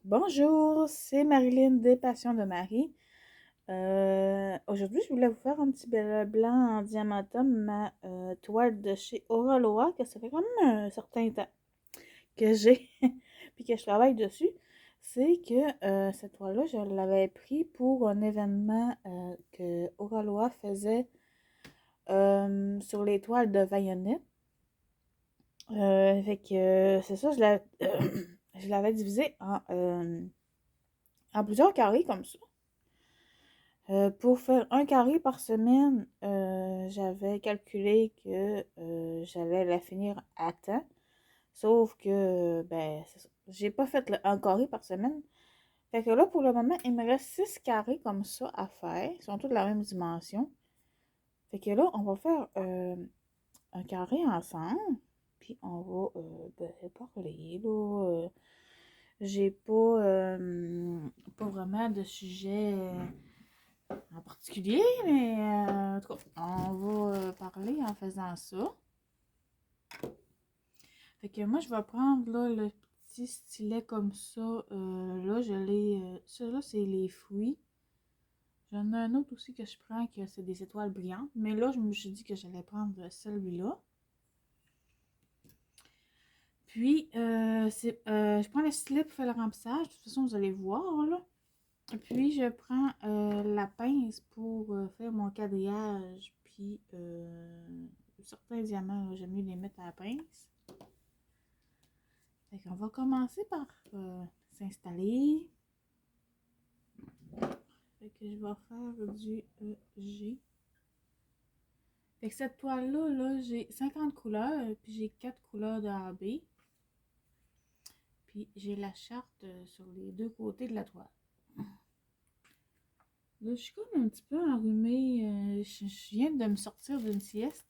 Bonjour, c'est Marilyn des Passions de Marie. Aujourd'hui, je voulais vous faire un petit blanc en diamantum, ma toile de chez Auraloa, que ça fait quand même un certain temps que j'ai, puis que je travaille dessus. C'est que cette toile-là, je l'avais pris pour un événement que Auraloa faisait sur les toiles de Vionnet. C'est ça, je l'avais divisé en plusieurs carrés comme ça. Pour faire un carré par semaine, j'avais calculé que j'allais la finir à temps. Sauf que, ben, c'est ça. J'ai pas fait un carré par semaine. Fait que là, pour le moment, il me reste 6 carrés comme ça à faire. Ils sont tous de la même dimension. Fait que là, on va faire un carré ensemble. Puis on va ben, parler, là. J'ai pas vraiment de sujet en particulier, mais en tout cas, on va parler en faisant ça. Fait que moi, je vais prendre là, le petit stylet comme ça. Là, je l'ai. Ça, là, c'est les fruits. J'en ai un autre aussi que je prends, que c'est des étoiles brillantes. Mais là, je me suis dit que j'allais prendre celui-là. Puis, je prends le stylet pour faire le remplissage. De toute façon, vous allez voir, là. Puis, je prends la pince pour faire mon quadrillage. Puis, certains diamants, j'aime mieux les mettre à la pince. Fait qu'on va commencer par s'installer. Fait que je vais faire du G. Fait que cette toile-là, là, j'ai 50 couleurs, puis j'ai 4 couleurs de AB. Puis j'ai la charte sur les deux côtés de la toile. Là, je suis comme un petit peu enrhumée. Je viens de me sortir d'une sieste.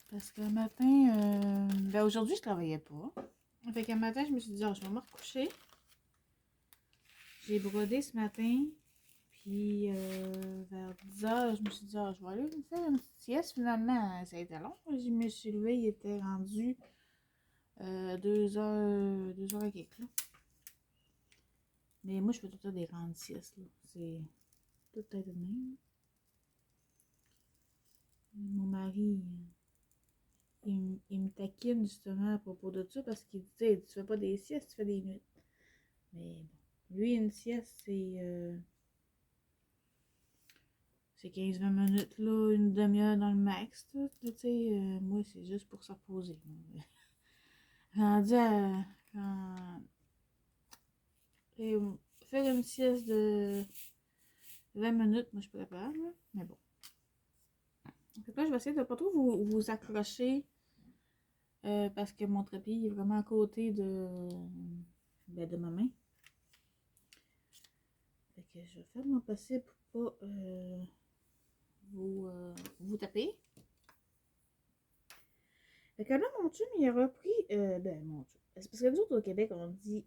Parce que le matin, ben aujourd'hui, je travaillais pas. Fait qu'un matin, je me suis dit, oh, je vais me recoucher. J'ai brodé ce matin. Puis vers 10 heures, je me suis dit, oh, je vais aller me faire une petite sieste. Finalement, ça a été long. Je me suis levée, il était rendu 2 heures, 2 heures et quelques. Là. Mais moi, je fais tout le temps des grandes siestes. Là. C'est tout à de même. Mon mari, il me taquine justement à propos de ça parce qu'il dit, tu fais pas des siestes, tu fais des nuits. Mais bon, lui, une sieste, c'est 15-20 minutes, là, une demi-heure dans le max. Moi, c'est juste pour se reposer. Rendu à faire une sieste de 20 minutes, moi, je suis pas capable. Mais bon. Donc là, je vais essayer de pas trop vous accrocher parce que mon trépied est vraiment à côté de ma main. Fait que je vais faire mon possible pour pas vous taper. Fait que là, mon chum, il a repris. Ben, mon chum. C'est parce que nous autres, au Québec, on dit.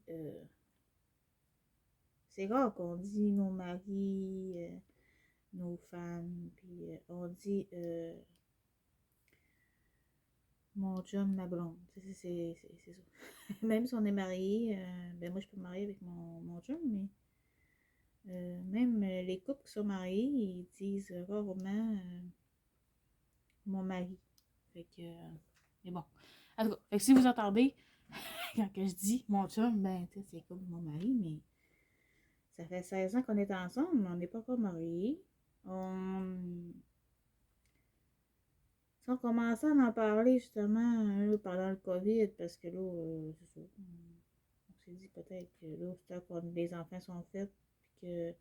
C'est rare qu'on dit nos maris, nos femmes, puis on dit mon chum, ma blonde. C'est ça. Même si on est marié, ben moi, je peux me marier avec mon chum, mais. Même les couples qui sont mariés, ils disent rarement mon mari. Fait que. Mais bon. En tout cas, fait que si vous entendez, quand que je dis mon chum, ben, tu sais, c'est comme mon mari, mais ça fait 16 ans qu'on est ensemble, mais on n'est pas encore mariés. Si on commençait à en parler justement là, pendant le COVID, parce que là, c'est ça. On s'est dit peut-être que là, c'est quand les enfants sont faits, puis que tu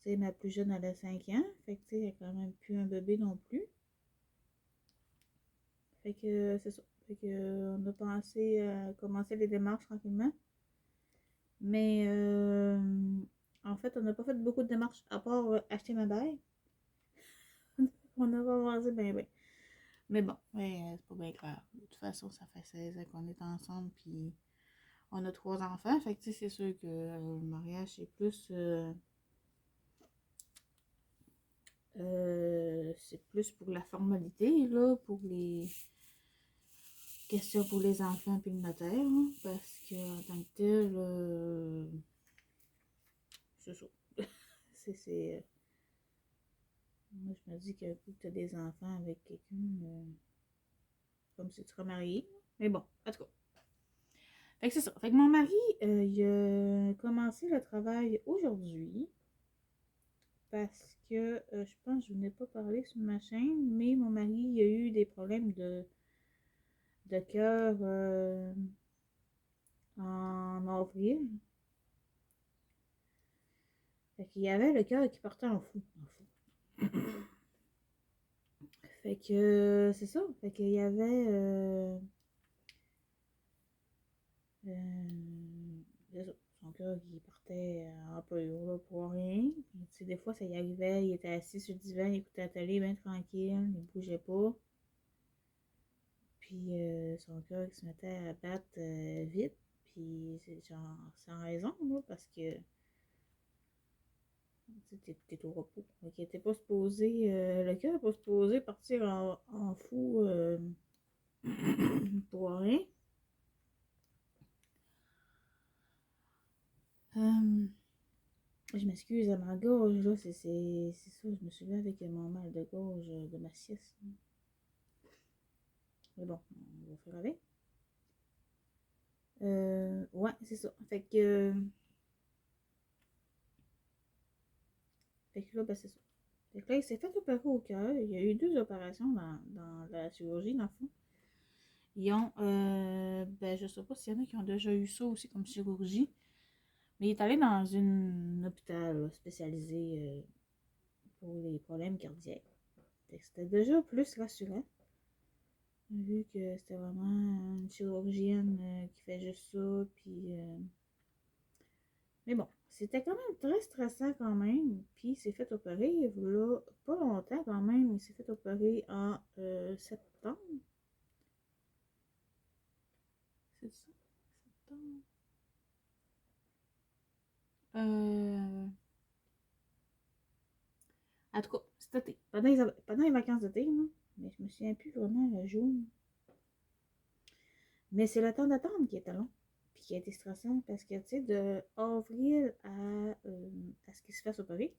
sais, ma plus jeune, elle a 5 ans. Fait que, tu sais, elle a quand même plus un bébé non plus. Fait que, c'est ça. Fait que, on a pensé à commencer les démarches tranquillement. Mais, en fait, on n'a pas fait beaucoup de démarches à part acheter ma bague. On n'a pas avancé bien, bien. Mais bon, ouais, c'est pas bien clair. De toute façon, ça fait 16 ans qu'on est ensemble, puis on a 3 enfants. Fait que, tu sais, c'est sûr que le mariage, c'est plus pour la formalité, là, pour les questions pour les enfants puis le notaire, hein, parce que en tant que tel, moi, je me dis que tu as des enfants avec quelqu'un, comme si tu serais marié. Mais bon, en tout cas. Fait que c'est ça. Fait que mon mari, il a commencé le travail aujourd'hui. Parce que je pense que je n'ai pas parlé sur ma chaîne, mais mon mari il a eu des problèmes de cœur en avril. Fait qu'il y avait le cœur qui partait en fou. Fait que c'est ça. Fait qu'il y avait c'est ça, son cœur qui partait un peu là, pour rien. Puis, des fois, ça y arrivait, il était assis sur le divan, il écoutait la télé bien tranquille, il bougeait pas. Puis son cœur qui se mettait à battre vite. Puis c'est genre sans raison, là, parce que t'es au repos. Donc, il était pas supposé, le cœur n'est pas supposé partir en fou pour rien. Je m'excuse à ma gorge, là, c'est ça, je me suis levée avec mon mal de gorge de ma sieste. Mais bon, on va faire avec. Ouais, c'est ça. Fait que là, ben, c'est ça. Fait que là, il s'est fait opérer au cœur. Il y a eu 2 opérations dans la chirurgie, dans le fond. Ils ont, ben, je sais pas s'il y en a qui ont déjà eu ça aussi comme chirurgie, mais il est allé dans un hôpital là, spécialisé pour les problèmes cardiaques. Fait que c'était déjà plus rassurant, vu que c'était vraiment une chirurgienne qui fait juste ça, puis... mais bon, c'était quand même très stressant quand même, puis il s'est fait opérer, là, pas longtemps quand même, il s'est fait opérer en septembre. C'est ça? Septembre. Euh... En tout cas, cet été. Pendant les vacances d'été, là. Mais je me souviens plus vraiment le jour. Mais c'est le temps d'attente qui était long. Puis qui a été stressant parce que, tu sais, de avril à ce qu'il se fasse opérer,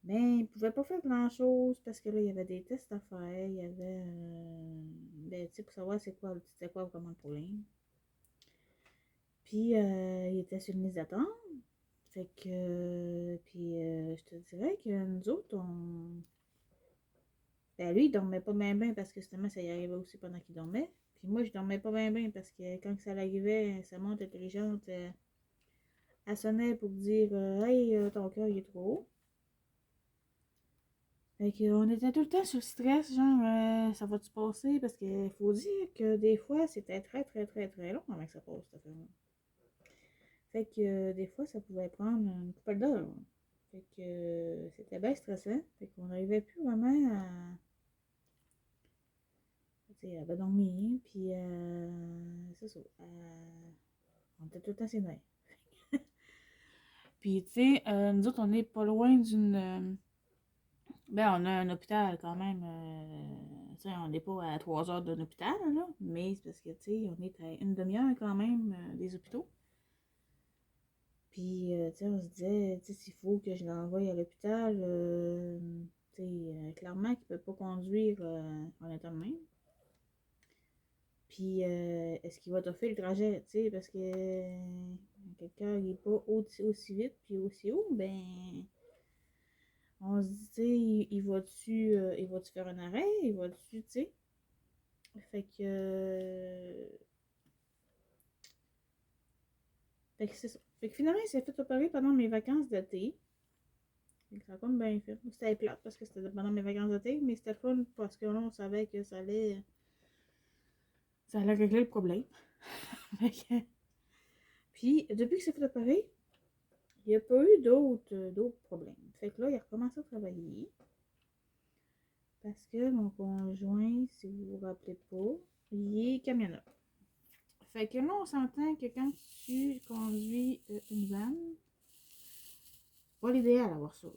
ben, il pouvait pas faire grand-chose parce que là, il y avait des tests à faire. Il y avait, ben, tu sais, pour savoir c'était quoi vraiment le problème. Puis, il était sur une liste d'attente. Fait que, puis, je te dirais que nous autres, ben lui, il dormait pas bien parce que justement, ça y arrivait aussi pendant qu'il dormait. Puis moi, je dormais pas bien parce que quand ça l'arrivait, sa montre intelligente, elle sonnait pour dire Hey, ton cœur, il est trop haut. Fait qu'on était tout le temps sur le stress, genre, ça va-tu passer? Parce qu'il faut dire que des fois, c'était très, très, très, très long avant que ça passe, cette affaire-là. Fait que des fois, ça pouvait prendre une couple d'heures. Fait que c'était bien stressant. Fait qu'on n'arrivait plus vraiment à. Tu sais, elle avait dormi, puis c'est ça. On était tout le temps ses nerfs. Puis, tu sais, nous autres, on n'est pas loin d'une. Ben, on a un hôpital quand même. Tu sais, on n'est pas à 3 heures d'un hôpital, là. Mais c'est parce que, tu sais, on est à une demi-heure quand même des hôpitaux. Puis, tu sais, on se disait, tu sais, s'il faut que je l'envoie à l'hôpital, tu sais, clairement qu'il ne peut pas conduire en état de même. Puis, est-ce qu'il va t'offrir le trajet, tu sais, parce que quelqu'un n'est pas aussi vite puis aussi haut, ben, on se dit, tu sais, il va-tu faire un arrêt, il va-tu, tu sais. Fait que, fait que c'est ça. Fait que finalement, il s'est fait opérer pendant mes vacances d'été. Fait que ça a comme bien fait. C'était plate parce que c'était pendant mes vacances d'été, mais c'était fun parce que là, on savait que ça allait régler le problème. Fait que, puis, depuis qu'il s'est fait opérer, il n'y a pas eu d'autres problèmes. Fait que là, il a recommencé à travailler. Parce que mon conjoint, si vous vous rappelez pas, il est camionneur. Fait que là, on s'entend que quand tu conduis une van, pas l'idéal d'avoir ça.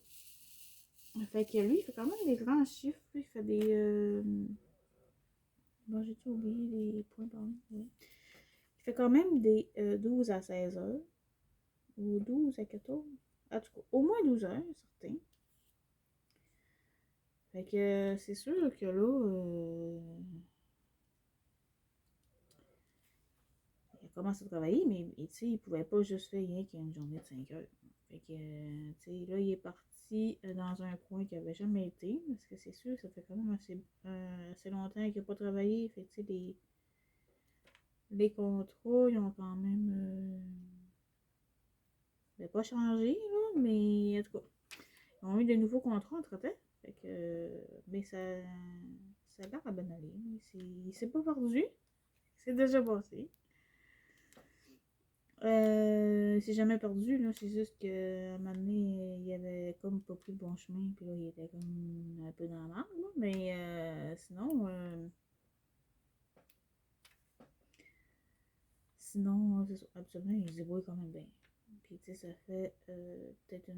Fait que lui, il fait quand même des grands chiffres. Il fait des. Bon, j'ai-tu oublié les points, pardon. Oui. Il fait quand même des 12 à 16 heures. Ou 12 à 14. En tout cas, au moins 12 heures, certain. Fait que c'est sûr que là, il a commencé à travailler, mais tu sais, il pouvait pas juste faire rien qu'une journée de 5 heures. Fait que, tu sais, là, il est parti dans un coin qu'il avait jamais été, parce que c'est sûr, ça fait quand même assez longtemps qu'il n'a pas travaillé. Fait que, tu sais, les contrats, ils ont quand même, pas changé, là, mais en tout cas, ils ont eu de nouveaux contrats entre-temps. Fait que, mais ça a l'air à bien aller. Il s'est pas perdu. C'est déjà passé. C'est jamais perdu, là. C'est juste qu'à un moment donné, il avait comme pas pris le bon chemin, puis là, il était comme un peu dans la merde, là. Mais sinon, c'est ça. Absolument, il se débrouille quand même bien. Puis, tu sais, ça fait peut-être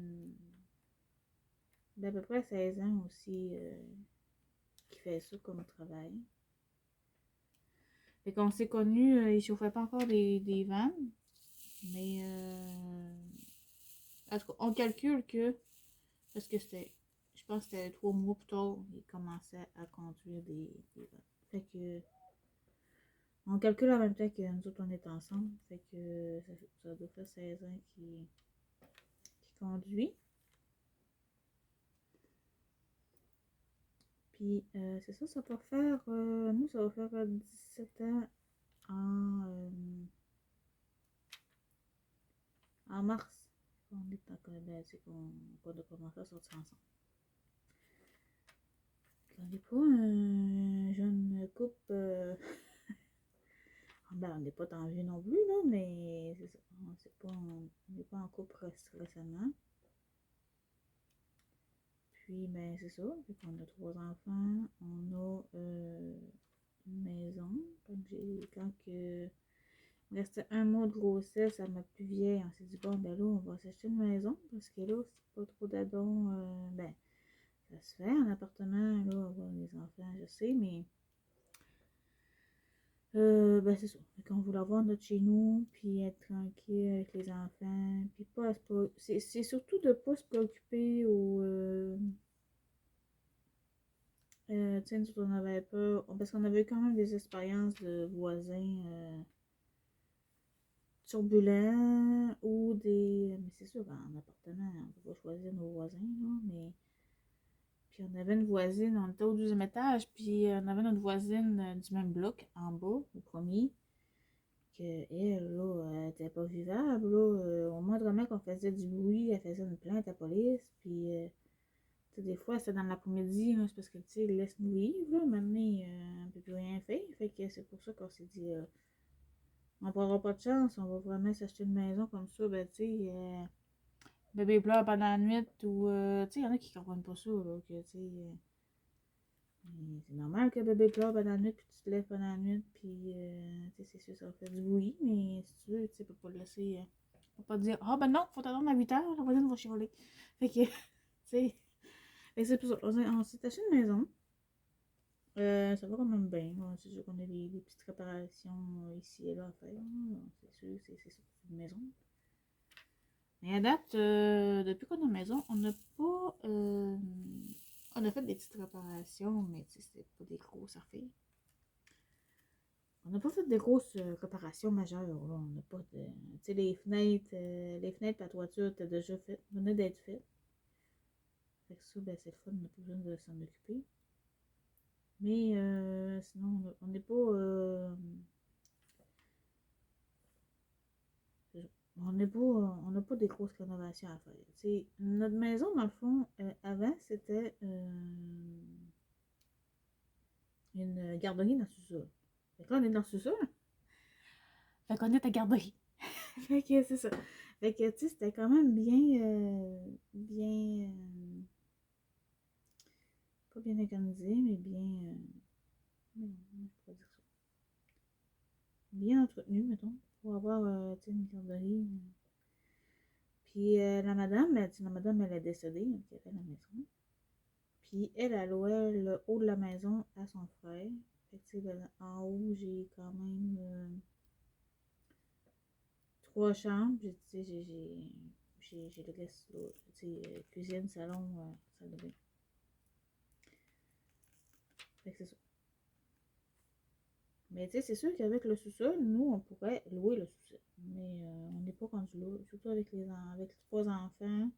à peu près 16 ans aussi qu'il fait ça comme travail. Fait qu'on s'est connus, il chauffait pas encore des vannes, mais en tout cas, on calcule que, parce que je pense que c'était 3 mois plus tard, il commençait à conduire des vannes. Fait que, on calcule en même temps que nous autres, on est ensemble. Fait que ça doit faire 16 ans qu'il conduit. Puis, c'est ça, ça va faire, nous, ça va faire 17 ans en mars. On est en c'est qu'on a commencé à sortir ensemble. On n'est pas un jeune couple. Ben, on n'est pas tant vieux non plus, là, mais c'est ça. On n'est pas en couple récemment. Puis, ben, c'est ça. Fait qu'on a 3 enfants. On a une maison. Quand il restait 1 mois de grossesse à ma plus vieille, on s'est dit, bon, ben là, on va s'acheter une maison. Parce que là, c'est pas trop d'adons. Ben, ça se fait en appartement, là, avoir des enfants, je sais, mais ben c'est ça. Quand on voulait avoir notre chez nous, puis être tranquille avec les enfants, puis pas c'est surtout de pas se préoccuper tu sais, nous autres, on avait peur, parce qu'on avait eu quand même des expériences de voisins turbulents ou mais c'est sûr, en appartement, on peut pas choisir nos voisins, là, mais puis on avait une voisine, on était au 12e étage, puis on avait notre voisine du même bloc en bas, au premier, que elle, là, elle était pas vivable, là. Au moindrement qu'on faisait du bruit, elle faisait une plainte à la police, puis tu sais, des fois, c'était dans l'après-midi, c'est parce que, tu sais, laisse-nous vivre, là, maintenant, on peut plus rien faire, fait que c'est pour ça qu'on s'est dit, on prendra pas de chance, on va vraiment s'acheter une maison comme ça, ben, tu sais, bébé pleure pendant la nuit, ou, tu sais, il y en a qui comprennent pas ça, là, que, tu sais, c'est normal que bébé pleure pendant la nuit, puis tu te lèves pendant la nuit, puis tu sais, c'est sûr, ça va faire du bruit, mais si tu veux, tu sais, peux pas le laisser. Faut pas te dire, ah ben non, faut t'attendre à 8 heures, la voisine va chialer. Fait que, tu sais, c'est pour ça. On s'est acheté une maison. Ça va quand même bien. C'est sûr qu'on a des petites réparations ici et là à faire. C'est sûr, c'est une maison. Mais à date, depuis qu'on a une maison, on n'a pas. On a fait des petites réparations, mais c'était pas des grosses affaires. On n'a pas fait de grosses réparations majeures, là. On n'a pas de. Tu sais, les fenêtres et la toiture étaient déjà faites, venaient d'être faites. Fait que ça, ben, c'est le fun, on n'a pas besoin de s'en occuper. Mais sinon, on n'est pas. On n'a pas des grosses rénovations à faire. T'sais, notre maison, dans le fond, avant, c'était une garderie dans le sous-sol. Fait que là, on est dans le sous-sol. Fait qu'on est à garderie. Fait que c'est ça. Fait que, tu sais, c'était quand même bien, pas bien organisé, mais bien, non, je peux pas dire ça. Bien entretenu, mettons, pour avoir, tu sais, une garderie. Puis la madame, elle est décédée, hein, qui avait la maison. Puis elle louait le haut de la maison à son frère. Fait que, tu sais, en haut, j'ai quand même 3 chambres. j'ai le reste, là, tu sais, cuisine, salon, salle de bain. Fait que c'est ça. Mais tu sais, c'est sûr qu'avec le sous-sol, nous, on pourrait louer le sous-sol. Mais on n'est pas rendu là, surtout avec les 3 enfants.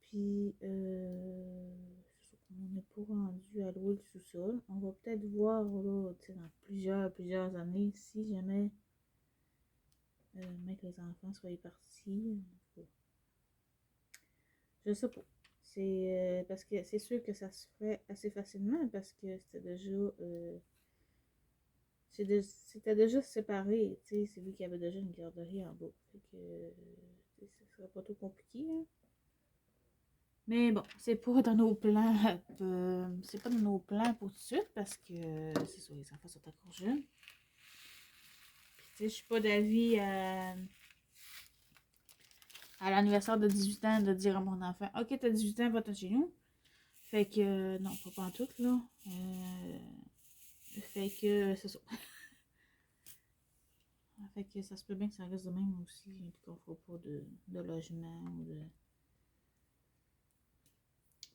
Puis, on n'est pas rendu à louer le sous-sol. On va peut-être voir là, dans plusieurs années si jamais même que les enfants soient partis. Je sais pas. C'est parce que c'est sûr que ça se fait assez facilement parce que c'était déjà séparé. C'est lui qui avait déjà une garderie en bas. Fait que ce serait pas trop compliqué. Hein. Mais bon, c'est pas dans nos plans. C'est pas dans nos plans pour tout de suite parce que c'est sûr, les enfants sont encore jeunes. Puis je suis pas d'avis à l'anniversaire de 18 ans de dire à mon enfant OK, t'as 18 ans, va-t'en chez nous. Fait que non, pas en tout là. Fait que c'est ça. Fait que ça se peut bien que ça reste de même aussi, puis qu'on fera pas de logement ou de.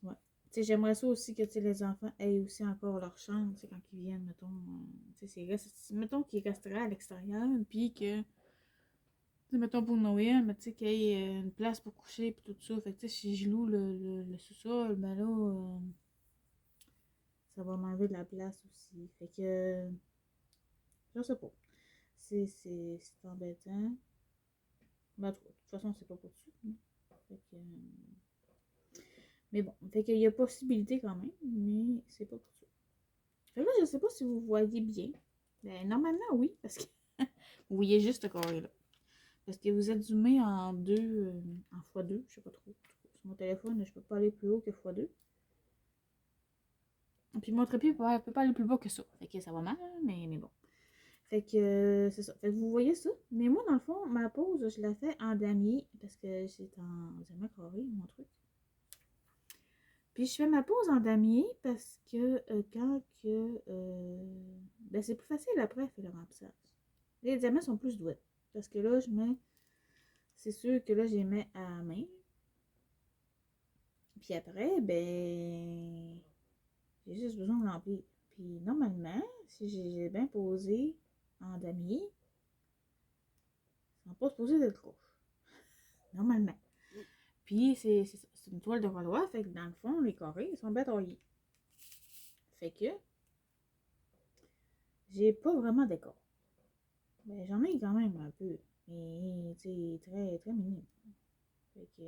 Ouais. Tu sais, j'aimerais ça aussi que les enfants aient aussi encore leur chambre, quand ils viennent, mettons. Mettons qu'ils resteraient à l'extérieur, puis que. Mettons pour Noël, mais tu sais, qu'il y ait une place pour coucher, puis tout ça. Fait que tu sais, si je loue le sous-sol, ben là, ça va m'enlever de la place aussi. Fait que. Je sais pas. C'est embêtant. Mais de toute façon, c'est pas pour tout. Hein. Fait que. Mais bon, fait qu'il y a possibilité quand même, mais c'est pas pour tout. Fait que là, je sais pas si vous voyez bien. Ben, normalement, oui, parce que vous voyez juste ce carré-là. Parce que vous êtes zoomé en en x2, je sais pas trop. Sur mon téléphone, je peux pas aller plus haut que x2. Puis mon trépied peut pas aller plus bas que ça. Fait que ça va mal, mais bon. Fait que c'est ça. Fait que vous voyez ça. Mais moi, dans le fond, ma pause, je la fais en damier. Parce que c'est en diamant carré, mon truc. Puis je fais ma pause en damier parce que quand que. Ben c'est plus facile après faire le remplissage. Les diamants sont plus doués. Parce que là, je mets. C'est sûr que là, je les mets à la main. Puis après, ben. J'ai juste besoin de remplir. Puis normalement, si j'ai bien posé en damier, ça n'a pas supposé d'être rouge. Normalement. Puis c'est une toile de Valois, fait que dans le fond, les carrés, ils sont bataillés. Fait que j'ai pas vraiment d'écart. Ben, j'en ai quand même un peu. Mais c'est très, très minime. Fait que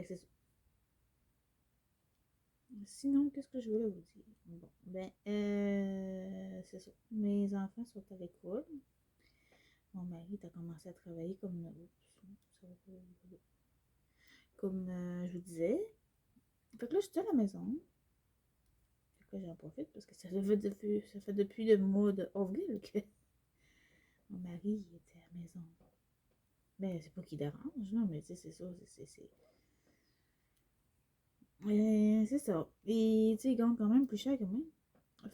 c'est ça. Sinon, qu'est-ce que je voulais vous dire? Bon, ben, c'est ça. Mes enfants sont à l'école. Mon mari a commencé à travailler comme je vous disais. Fait que là, je suis à la maison. Fait que là, j'en profite parce que ça fait depuis le mois de avril que mon mari était à la maison. Ben, c'est pas qu'il dérange, non, mais tu sais, c'est ça. C'est ça. Et tu sais, il gagne quand même plus cher que moi.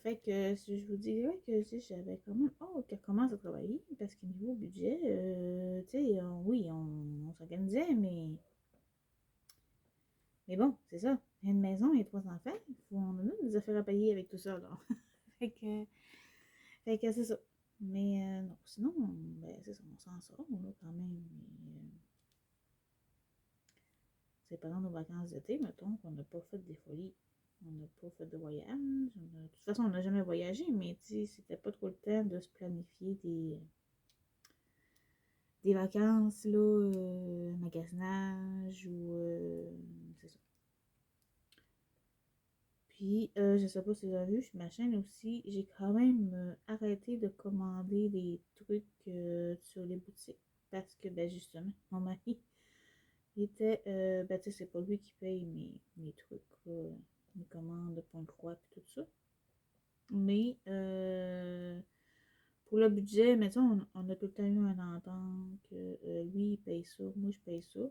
Fait que je vous dirais que j'avais quand même qu'elle commence à travailler parce que niveau budget, tu sais, oui, on s'organisait, mais bon, c'est ça. Il y a une maison et 3 enfants, on a des affaires à payer avec tout ça, là. fait que, fait que c'est ça. Mais non, sinon, ben, c'est ça, on s'en sort, là, quand même. C'est pendant nos vacances d'été, mettons, qu'on n'a pas fait des folies. On n'a pas fait de voyage. De toute façon, on n'a jamais voyagé, mais c'était pas trop le temps de se planifier des vacances, là, magasinage ou. C'est ça. Puis, je sais pas si vous avez vu, sur ma chaîne aussi, j'ai quand même arrêté de commander des trucs sur les boutiques. Parce que, ben, justement, mon mari, il était. Ben, tu sais, c'est pas lui qui paye mes trucs, là, mes commandes de Point-Croix, puis tout ça. Mais, pour le budget, mettons, on a tout le temps eu un entente que lui, il paye ça, moi, je paye ça.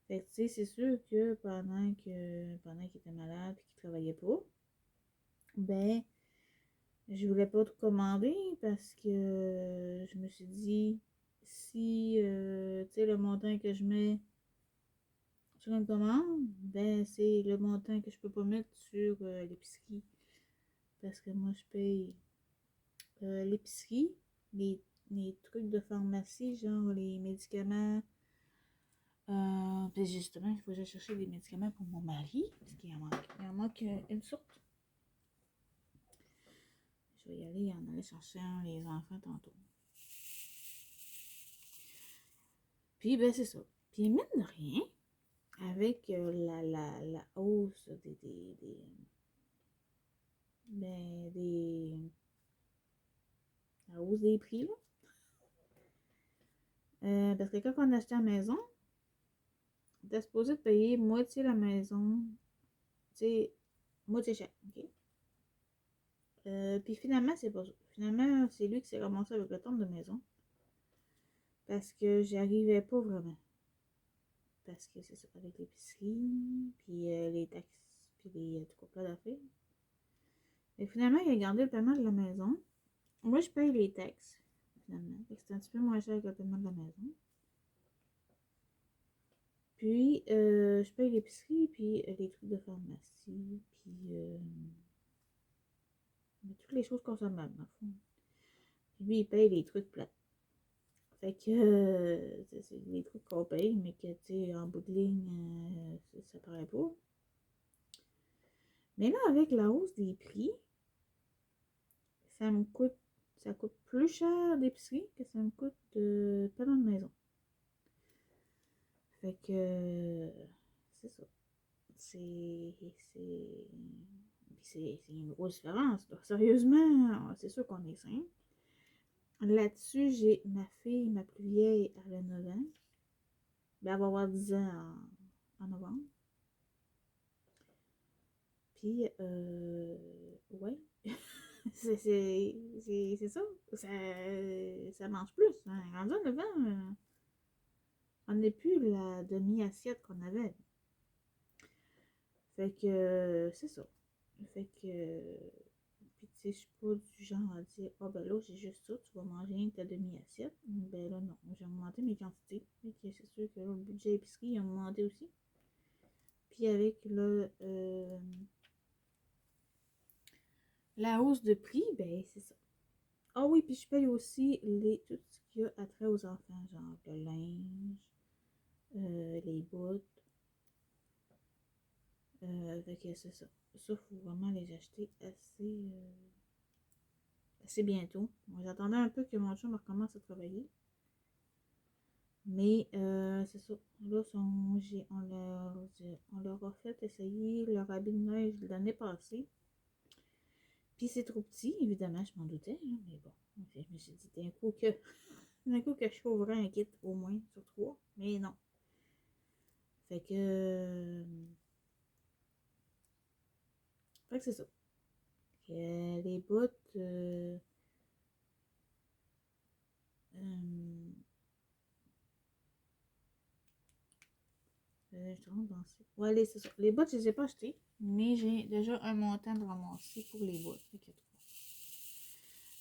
Fait que, tu sais, c'est sûr que pendant qu'il était malade et qu'il travaillait pas, ben, je voulais pas tout commander parce que je me suis dit, si, tu sais, le montant que je mets sur une commande, ben c'est le montant que je peux pas mettre sur l'épicerie. Parce que moi, je paye l'épicerie, les, les trucs de pharmacie, genre les médicaments. Puis justement, il faut que j'aille chercher des médicaments pour mon mari, parce qu'il en manque. Il en manque une sorte. Je vais y aller, en aller chercher les enfants tantôt. Puis, ben, c'est ça. Puis, mine de rien, avec la hausse ben, la hausse des prix, là. Parce que quand on achetait la maison, on était supposé de payer moitié la maison, tu sais, moitié cher, ok? Puis finalement, c'est pas ça. Finalement, c'est lui qui s'est ramassé avec le temps de maison. Parce que j'y arrivais pas vraiment. Parce que c'est ça, avec l'épicerie, puis les taxes, puis les tout plein d'affaires. Et finalement, il a gardé le paiement de la maison. Moi, je paye les taxes, finalement. C'est un petit peu moins cher que le paiement de la maison. Puis, je paye l'épicerie, puis les trucs de pharmacie, puis toutes les choses consommables, dans le fond. Puis lui, il paye les trucs plats. Fait que c'est des trucs qu'on paye, mais que, tu sais, en bout de ligne, ça paraît pas. Mais là, avec la hausse des prix, ça coûte plus cher d'épicerie que ça me coûte de paiement de maison. Fait que, c'est ça. C'est une grosse différence. Donc, sérieusement, c'est sûr qu'on est simple. Là-dessus, j'ai ma fille, ma plus vieille, elle a 9 ans. Ben, elle va avoir 10 ans en novembre. Puis, ouais. c'est ça. Ça mange plus. Hein. Rendu à 9 ans, on n'est plus la demi-assiette qu'on avait. Fait que, c'est ça. Fait que, puis tu sais, je suis pas du genre à dire, ah ben là, j'ai juste ça, tu vas manger rien que ta demi-assiette. Ben là, non, j'ai augmenté mes quantités. Fait que c'est sûr que là, le budget épicerie a augmenté aussi. Puis avec la hausse de prix, ben c'est ça. Ah oui, puis je paye aussi tout ce qu'il y a à trait aux enfants, genre le linge, les bottes. Fait que c'est ça. Ça, faut vraiment les acheter assez bientôt. Moi, j'attendais un peu que mon chum recommence à travailler. Mais c'est ça. Là, on leur a fait essayer leur habit de neige l'année passée. Puis c'est trop petit, évidemment, je m'en doutais. Hein, mais bon, je me suis dit d'un coup que je trouverais un kit au moins sur 3. Mais non. Fait que. Fait que c'est ça. Les bottes. Je te rends dans ça. Ouais, c'est ça. Les bottes, je les ai pas achetées. Mais j'ai déjà un montant de ramasser pour les bottes.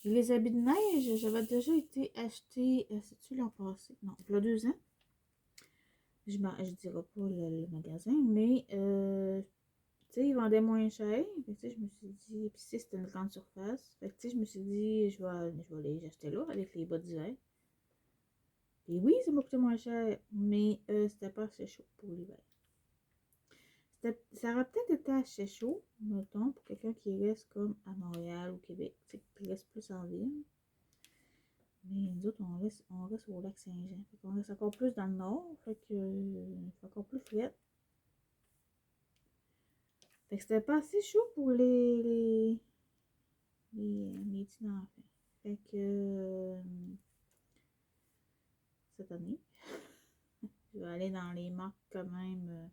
Les habits de neige, j'avais déjà été acheté. C'est-tu l'an passé? Non, il y a 2 ans. Je dirais pas le magasin, mais tu sais, ils vendaient moins cher. Fait que, je me suis dit, puis c'était une grande surface. Fait que je me suis dit, je vais les acheter là avec les bottes d'hiver. Puis oui, ça m'a coûté moins cher, mais c'était pas assez chaud pour l'hiver. Ça aurait peut-être été assez chaud, mettons, pour quelqu'un qui reste comme à Montréal ou Québec, qui reste plus en ville. Mais nous autres, on reste au lac Saint-Jean. Fait qu'on reste encore plus dans le nord, fait que c'est encore plus frais. Fait que c'était pas assez chaud pour les petits enfants. Fait que cette année, je vais aller dans les marques quand même,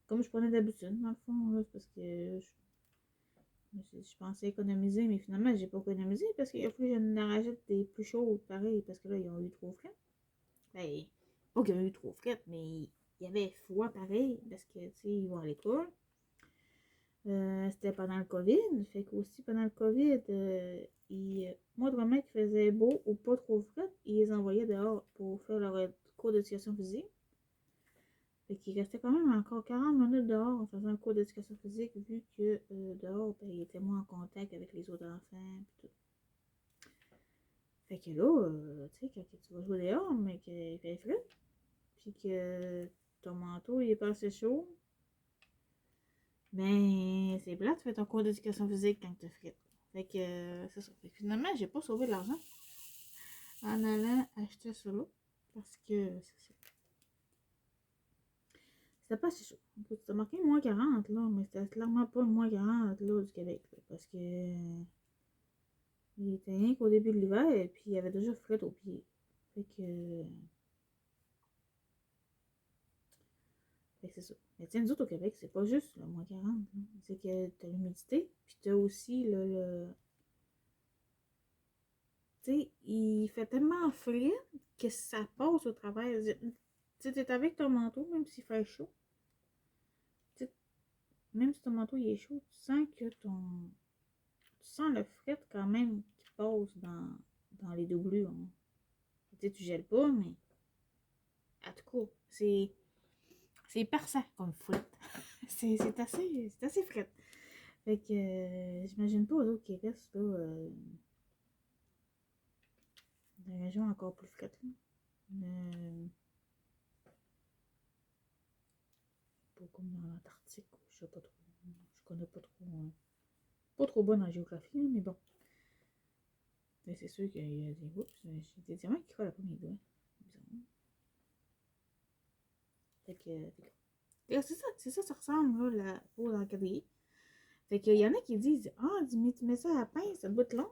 comme je prenais d'habitude, dans le fond, là, parce que je pensais économiser, mais finalement, j'ai pas économisé parce qu'il a fallu que je rajoute des plus chaudes, pareil, parce que là, ils ont eu trop frais. Ben, pas qu'ils ont eu trop frais, mais il y avait froid pareil, parce que, tu sais, ils vont à l'école. C'était pendant le COVID. Fait qu'aussi, pendant le COVID, moindrement qu'il faisait beau ou pas trop frais, ils les envoyaient dehors pour faire leur cours d'éducation physique. Fait qu'il restait quand même encore 40 minutes dehors en faisant un cours d'éducation physique, vu que dehors, ben, il était moins en contact avec les autres enfants. Pis tout. Fait que là, tu sais, quand tu vas jouer dehors, mais qu'il fait frais, puis que ton manteau il est pas assez chaud, ben c'est plat, tu fais ton cours d'éducation physique quand tu frites. Fait que c'est ça. Fait que finalement, j'ai pas sauvé de l'argent en allant acheter ça là. Parce que c'est ça. C'était pas si chaud. C'était marqué moins 40 là, mais c'était clairement pas moins 40 là du Québec. Là, parce que il était rien qu'au début de l'hiver et puis il y avait déjà fret aux pieds. Fait que. Fait que c'est ça. Mais tiens, nous autres au Québec, c'est pas juste le moins 40. C'est que t'as l'humidité, puis t'as aussi tu sais, il fait tellement frais que ça passe au travers. Tu sais, t'es avec ton manteau, même s'il fait chaud. T'sais, même si ton manteau il est chaud, tu sens que ton. Tu sens le fret quand même qui passe dans les doublures. Hein. Tu sais, tu gèles pas, mais. En tout cas, c'est perçant comme fret. C'est assez fret. Fait que j'imagine pas aux autres qui restent là, dans des régions encore plus frettes. Pas comme dans l'Antarctique, je sais pas trop. Je connais pas trop. Pas trop bonne en géographie, mais bon. Mais c'est sûr qu'il y a des oups, j'ai des diamants qui collent à mes doigts. Bizarrement. Fait que c'est ça, ça ressemble là, pour l'encadrer. Fait qu'il y en a qui disent ah, mais tu mets ça à la pince, ça doit être long.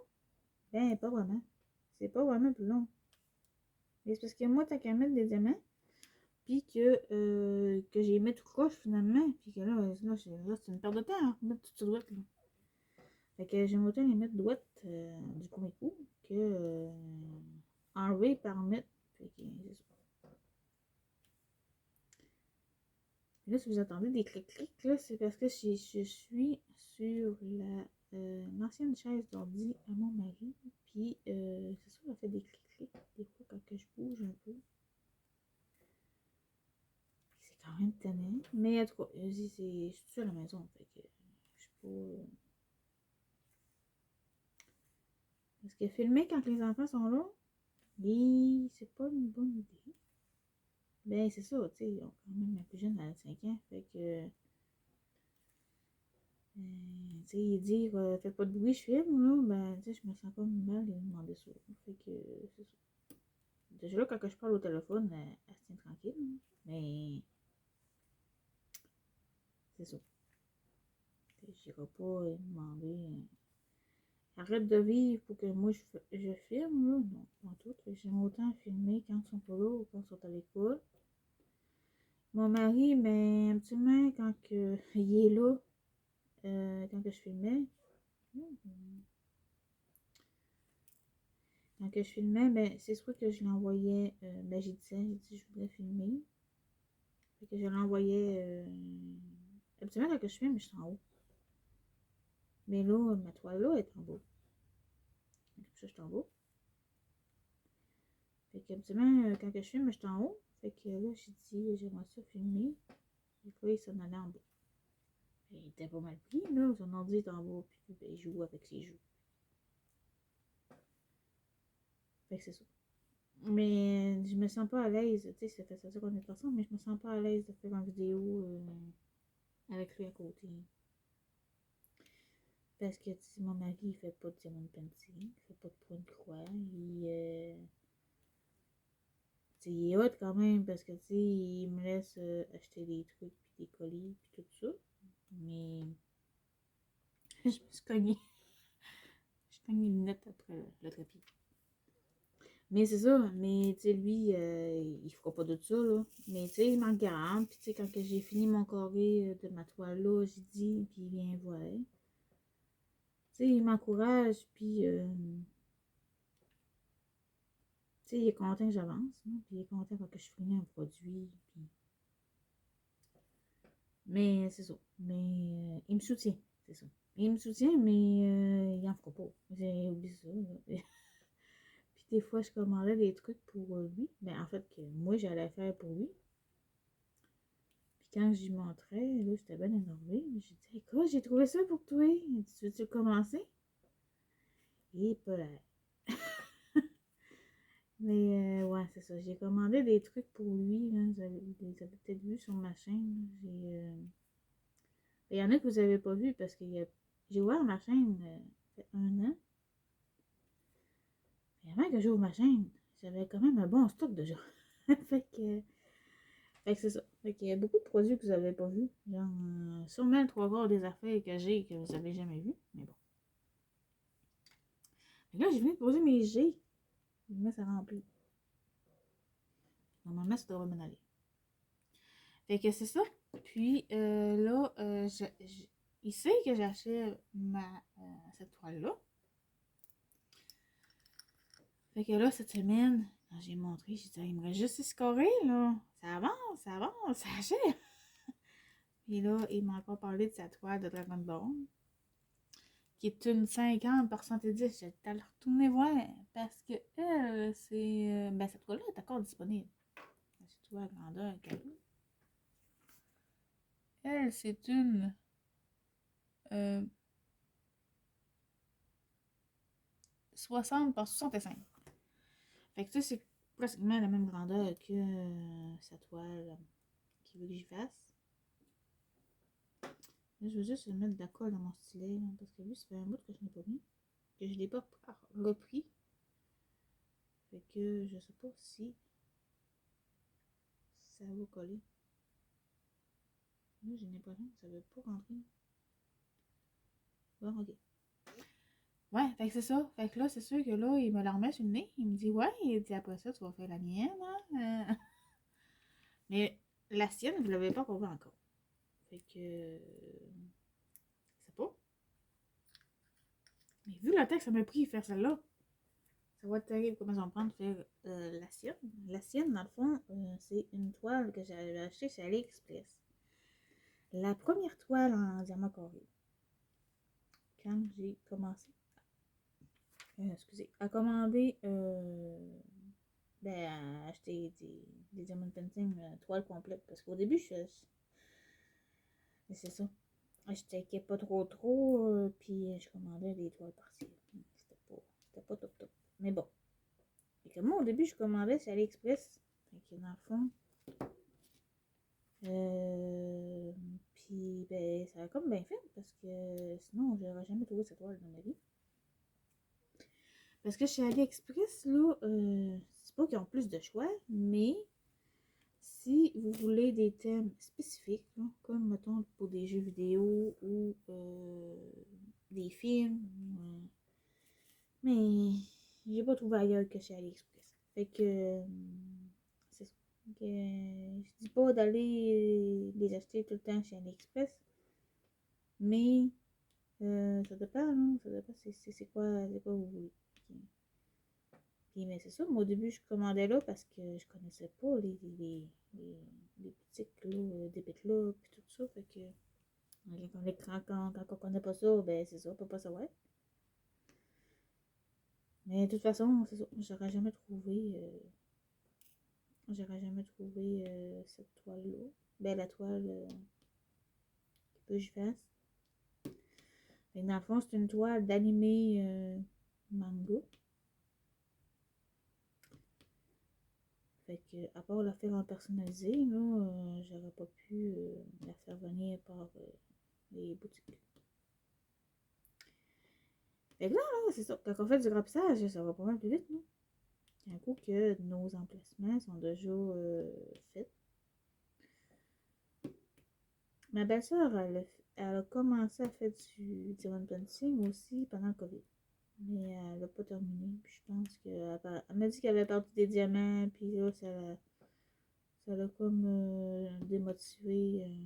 Ben, pas vraiment. C'est pas vraiment plus long. Mais c'est parce que moi, t'as qu'à mettre des diamants, puis que j'ai mis tout croche finalement, puis que là c'est une perte de temps, hein, mettre tout ça droite, là. Fait que j'aime autant les mettre droite du premier coup que enlever par mettre. Fait que c'est ça. Et là, si vous entendez des clics-clics, là, c'est parce que je suis sur l'ancienne chaise d'ordi à mon mari, puis c'est ça, ça fait des clics-clics des fois quand que je bouge un peu. C'est quand même tannant. Mais en tout cas, je suis à la maison, fait que je suis pas. Parce que filmer quand les enfants sont là, c'est pas une bonne idée. Ben, c'est ça, tu sais, ils ont quand même la plus jeune à 5 ans, fait que. Tu sais, dire faites pas de bruit, je filme, là, ben, tu sais, je me sens pas mal de demander ça. Fait que, c'est ça. Déjà là, quand je parle au téléphone, elle se tient tranquille, hein. Mais, c'est ça. J'irai pas demander. Arrête de vivre pour que moi je filme, là. Non, pas tout. J'aime autant filmer quand ils sont pas là ou quand ils sont à l'école. Mon mari, ben, habituellement, quand il est là, quand que je filmais, ben, c'est sûr que je l'envoyais, ben, j'ai dit je voulais filmer. Fait que je l'envoyais, habituellement, quand je filme, je suis en haut. Mais là, ma toile là est en bas. Comme ça, je suis en bas. Fait que, habituellement, quand je filme, je suis en haut. Fait que là, j'ai dit, j'aimerais ça filmer. Et puis, il s'en allait en bas. Il était pas mal pris, là. Son ordi est en bas, puis ben, il joue avec ses jeux. Fait que c'est ça. Mais je me sens pas à l'aise, tu sais, ça fait ça qu'on est ensemble, mais je me sens pas à l'aise de faire une vidéo avec lui à côté. Parce que, tu sais, mon mari, il fait pas de diamond painting, il fait pas de point de croix, il est hot quand même, parce que, tu sais, il me laisse acheter des trucs, puis des colis, puis tout ça. Mais, je me suis cognée. Je suis cognée une lunette après le tapis. Mais c'est ça, mais tu sais, lui, il fera pas de ça, là. Mais tu sais, il m'en garde, puis tu sais, quand j'ai fini mon carré de ma toile là, j'ai dit, puis il vient voir. Tu sais, il m'encourage, puis tu sais, il est content que j'avance, hein, puis il est content quand je finis un produit, puis. Mais c'est ça. Mais il me soutient, c'est ça. Il me soutient, mais il en fera pas. J'ai oublié ça. Puis des fois, je commandais des trucs pour lui. Ben, en fait, que moi, j'allais faire pour lui. Puis quand j'y montrais, là, j'étais bien énervée. J'ai dit, écoute, j'ai trouvé ça pour toi. Tu veux-tu commencer? Et pas là. Mais ouais, c'est ça. J'ai commandé des trucs pour lui. Là. Vous avez peut-être vu sur ma chaîne. Il y en a que vous n'avez pas vu parce que j'ai ouvert ma chaîne fait 1 an. Mais avant que j'ouvre ma chaîne, j'avais quand même un bon stock déjà. fait que, fait que c'est ça. Fait qu'il y a beaucoup de produits que vous n'avez pas vus. Genre, sûrement 3/4 des affaires que j'ai que vous n'avez jamais vues. Mais bon. Fait que là, j'ai venu de poser mes G. Mais ça remplit. Normalement, ça devrait m'en aller. Fait que c'est ça. Puis là, il sait que j'achète cette toile-là. Fait que là, cette semaine, quand j'ai montré, j'ai dit, il me reste juste 6 carrés, là. Ça avance, ça achète. Puis là, il m'a encore parlé de sa toile de Dragon Ball, qui est une 50 par 110. J'ai dit, à la retourner voir, parce que elle, c'est... ben, cette toile-là est encore disponible. C'est toi, grandeur, cadeau. Elle, c'est une... 60 par 65. Fait que ça, c'est pratiquement la même grandeur que sa toile qu'il veut que j'y fasse. Là, je veux juste mettre de la colle dans mon stylet, là, parce que lui, ça fait un bout que je n'ai pas mis, que je ne l'ai pas repris. Fait que je sais pas si ça va coller. Là, j'ai l'impression que ça ne veut pas rentrer. Bon, ok. Ouais, fait que c'est ça. Fait que là, c'est sûr que là, il me la remet sur le nez. Il me dit, ouais, il dit après ça, tu vas faire la mienne, hein. Mais la sienne, vous ne l'avez pas compris encore. Fait que... je sais pas. Mais vu le temps que ça m'a pris faire celle-là, ça va être terrible comment ça va me prendre de faire la sienne. La sienne, dans le fond, c'est une toile que j'avais achetée chez AliExpress. La première toile en diamant carré. Quand j'ai commencé à commander, ben, à acheter des diamond painting toiles complètes. Parce qu'au début, c'est ça. Je checkais pas trop, puis je commandais des toiles partielles. C'était pas top top. Mais bon. Et que moi, au début, je commandais chez AliExpress. Fait que dans le fond, puis ben, ça a comme bien fait parce que sinon, j'aurais jamais trouvé cette toile dans ma vie. Parce que chez AliExpress, là, c'est pas qu'ils ont plus de choix, mais si vous voulez des thèmes spécifiques, là, comme mettons pour des jeux vidéo ou des films, mais j'ai pas trouvé ailleurs que chez AliExpress. Fait que c'est ça. Je dis pas d'aller les acheter tout le temps chez AliExpress, mais ça dépend, hein, ça dépend c'est quoi vous voulez. Puis, mais c'est ça, moi au début je commandais là parce que je connaissais pas les boutiques là, des bêtes là, puis tout ça. Fait que quand on connaît pas ça, ben c'est ça, on peut pas savoir. Mais de toute façon, c'est ça, j'aurais jamais trouvé cette toile-là. Ben la toile que je fasse. Et dans le fond, c'est une toile d'animé manga. Fait que, à part la faire en personnalisé, là, j'aurais pas pu la faire venir par les boutiques. Fait que là, c'est ça. Quand on fait du remplissage, ça va pas mal plus vite, non? Un coup que nos emplacements sont déjà faits. Ma belle-sœur, elle a commencé à faire du diamond painting aussi pendant le COVID. Mais elle n'a pas terminé. Puis je pense qu'elle m'a dit qu'elle avait perdu des diamants. Puis là, ça l'a comme démotivé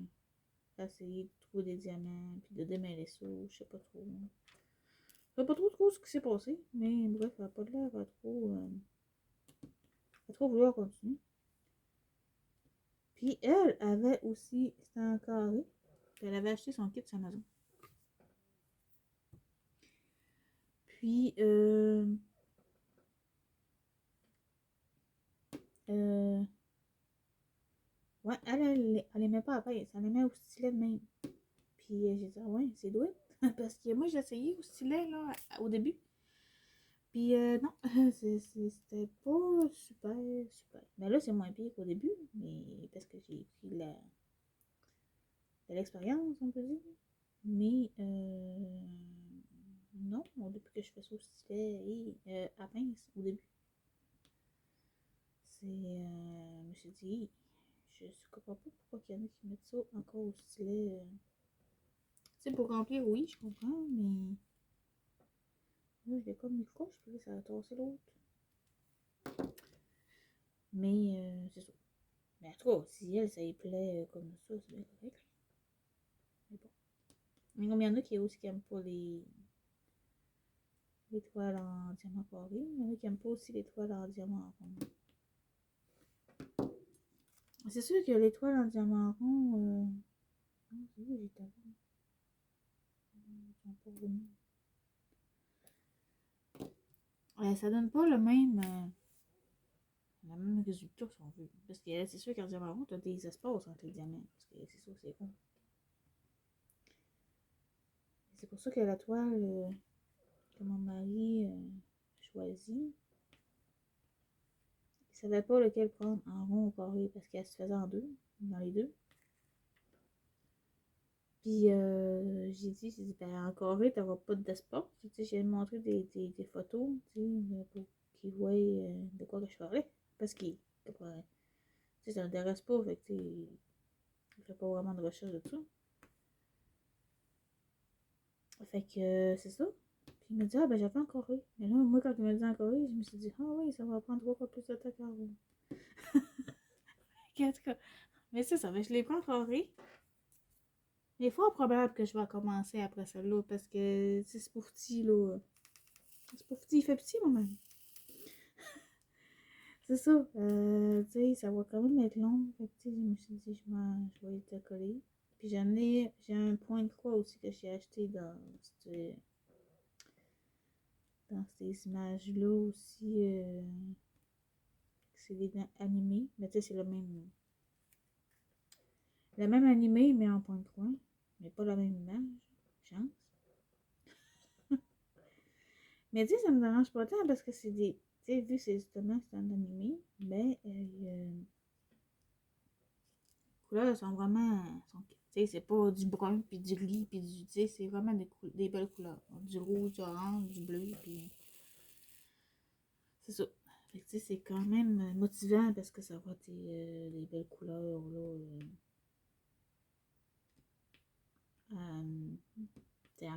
à essayer de trouver des diamants. Puis de démêler ça. Je sais pas trop. Je sais pas trop ce qui s'est passé. Mais bref, elle n'a pas l'air à trop vouloir continuer. Puis elle avait aussi, c'était un carré. Puis elle avait acheté son kit sur Amazon. Puis, ouais, elle aimait pas la pince, elle aimait au stylet de même. Puis j'ai dit, ah ouais, c'est doué. Parce que moi, j'ai essayé au stylet, là, au début. Puis non, c'était pas super, super. Mais là, c'est moins pire qu'au début, mais parce que j'ai pris de l'expérience, on peut dire. Mais non, depuis que je fais ça au stylet et à pince, au début, c'est. Je me suis dit, je comprends pas pourquoi il y en a qui mettent ça encore au stylet. Tu sais, pour remplir, oui, je comprends, mais. Là, je l'ai comme une couche, puis là, ça a tassé l'autre. Mais c'est ça. Mais en tout cas, si elle, ça y plaît comme ça, c'est bien correct. Mais bon. Mais comme il y en a qui aussi qui aiment pas les toiles en diamant carré, il y en a qui aiment pas aussi les toiles en diamant rond. C'est sûr que les toiles en diamant rond, non, c'est où j'étais avant? Ils sont pas venus. Ça donne pas le même résultat si on veut. Parce que c'est sûr qu'en diamant rond, t'as des espaces entre les diamants. Parce que c'est ça, c'est rond. C'est pour ça que la toile que mon mari choisit, il savait pas lequel prendre, en rond ou carré, parce qu'elle se faisait en deux, dans les deux. Puis j'ai dit, ben en carré, t'auras pas d'espace. Tu sais, j'ai montré des photos, tu sais, pour qu'ils voient de quoi que je parlais. Parce qu'il, tu sais, ça l'intéresse pas, fait que tu sais, il fait pas vraiment de recherche de ça. Fait que c'est ça. Puis il m'a dit, ah ben j'avais en carré. Mais là, moi, quand il m'a dit en carré, je me suis dit, ah oui, ça va prendre 3 fois plus de temps qu'en rond. En tout cas, mais c'est ça, mais je l'ai pris en carré. Il est fort probable que je vais commencer après celle-là parce que c'est pour petit, là. C'est pour petit, il fait petit, moi-même. C'est ça. Tu sais, ça va quand même être long. Fait que, tu sais, je me suis dit, je vais te coller. Puis j'ai un point de croix aussi que j'ai acheté dans ces images-là aussi. C'est des animés. Mais tu sais, c'est le même animé, mais en point de croix. Mais pas la même image. Chance. Mais tu sais, ça me dérange pas tant parce que c'est des. Tu sais, vu que c'est justement c'est un animé, ben, les couleurs sont vraiment. Tu sais, c'est pas du brun, puis du gris, puis du. Tu sais, c'est vraiment des belles couleurs. Du rouge, du orange, du bleu, puis. C'est ça. Fait que tu sais, c'est quand même motivant parce que ça va être des belles couleurs, là. À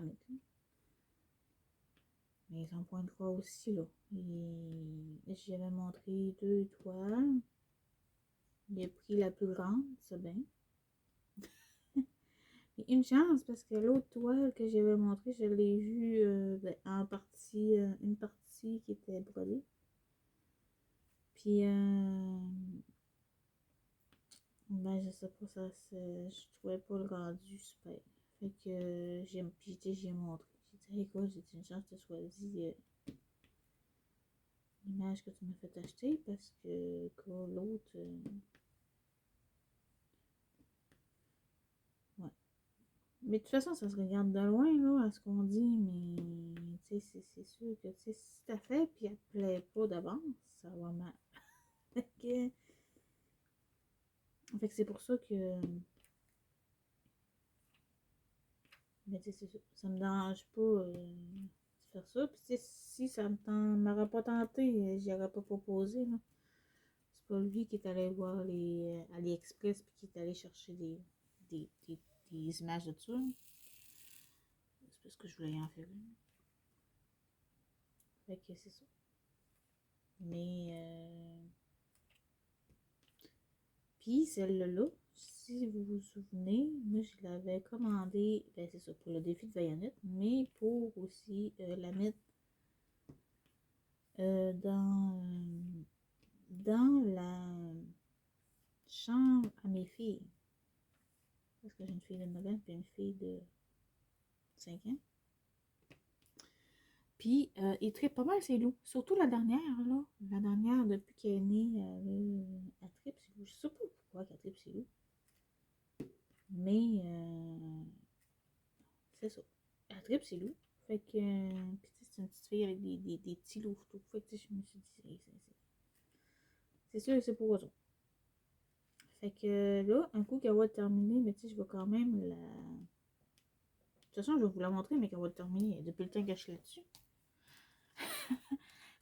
mettre. Mais ils ont point de croix aussi, là. Et j'avais montré 2 toiles. J'ai pris la plus grande, c'est bien. Et une chance, parce que l'autre toile que j'avais montrée, je l'ai vue en partie, une partie qui était brodée. Puis, ben, je sais pas, je trouvais pas le rendu super. Fait que j'ai montré. J'ai dit, écoute, j'ai une chance de choisir l'image que tu m'as fait acheter parce que l'autre. Ouais. Mais de toute façon, ça se regarde de loin, là, à ce qu'on dit, mais tu sais, c'est sûr que si t'as fait puis elle te plaît pas d'avance, ça va mal. Fait que c'est pour ça que. Mais tu sais, ça me dérange pas de faire ça. Puis tu sais, si ça m'aurait pas tenté, j'y aurais pas proposé, là. C'est pas lui qui est allé voir les AliExpress puis qui est allé chercher des, des, des images de ça. C'est parce que je voulais en faire une. Fait que c'est ça. Mais puis celle-là, si vous vous souvenez, moi je l'avais commandée, ben c'est ça, pour le défi de Bayonnette, mais pour aussi la mettre dans, la chambre à mes filles. Tu sais, parce que tu sais, je sais pas si tu te souviens, mais il y avait parce que j'ai une fille de 9 ans et une fille de 5 ans. Puis, il tripe pas mal ses loups. Surtout la dernière, là. La dernière, depuis qu'elle est née, elle tripe ses loups. Je sais pas pourquoi qu'elle tripe ses loups. Mais, c'est ça. Elle tripe ses loups. Fait que, puis c'est une petite fille avec des petits loups. Fait que, je me suis dit, c'est sûr que c'est pour eux autres. Fait que là, un coup qu'elle va terminer, mais tu sais, je vais quand même la. De toute façon, je vais vous la montrer, mais qu'elle va terminer depuis le temps que je suis là-dessus.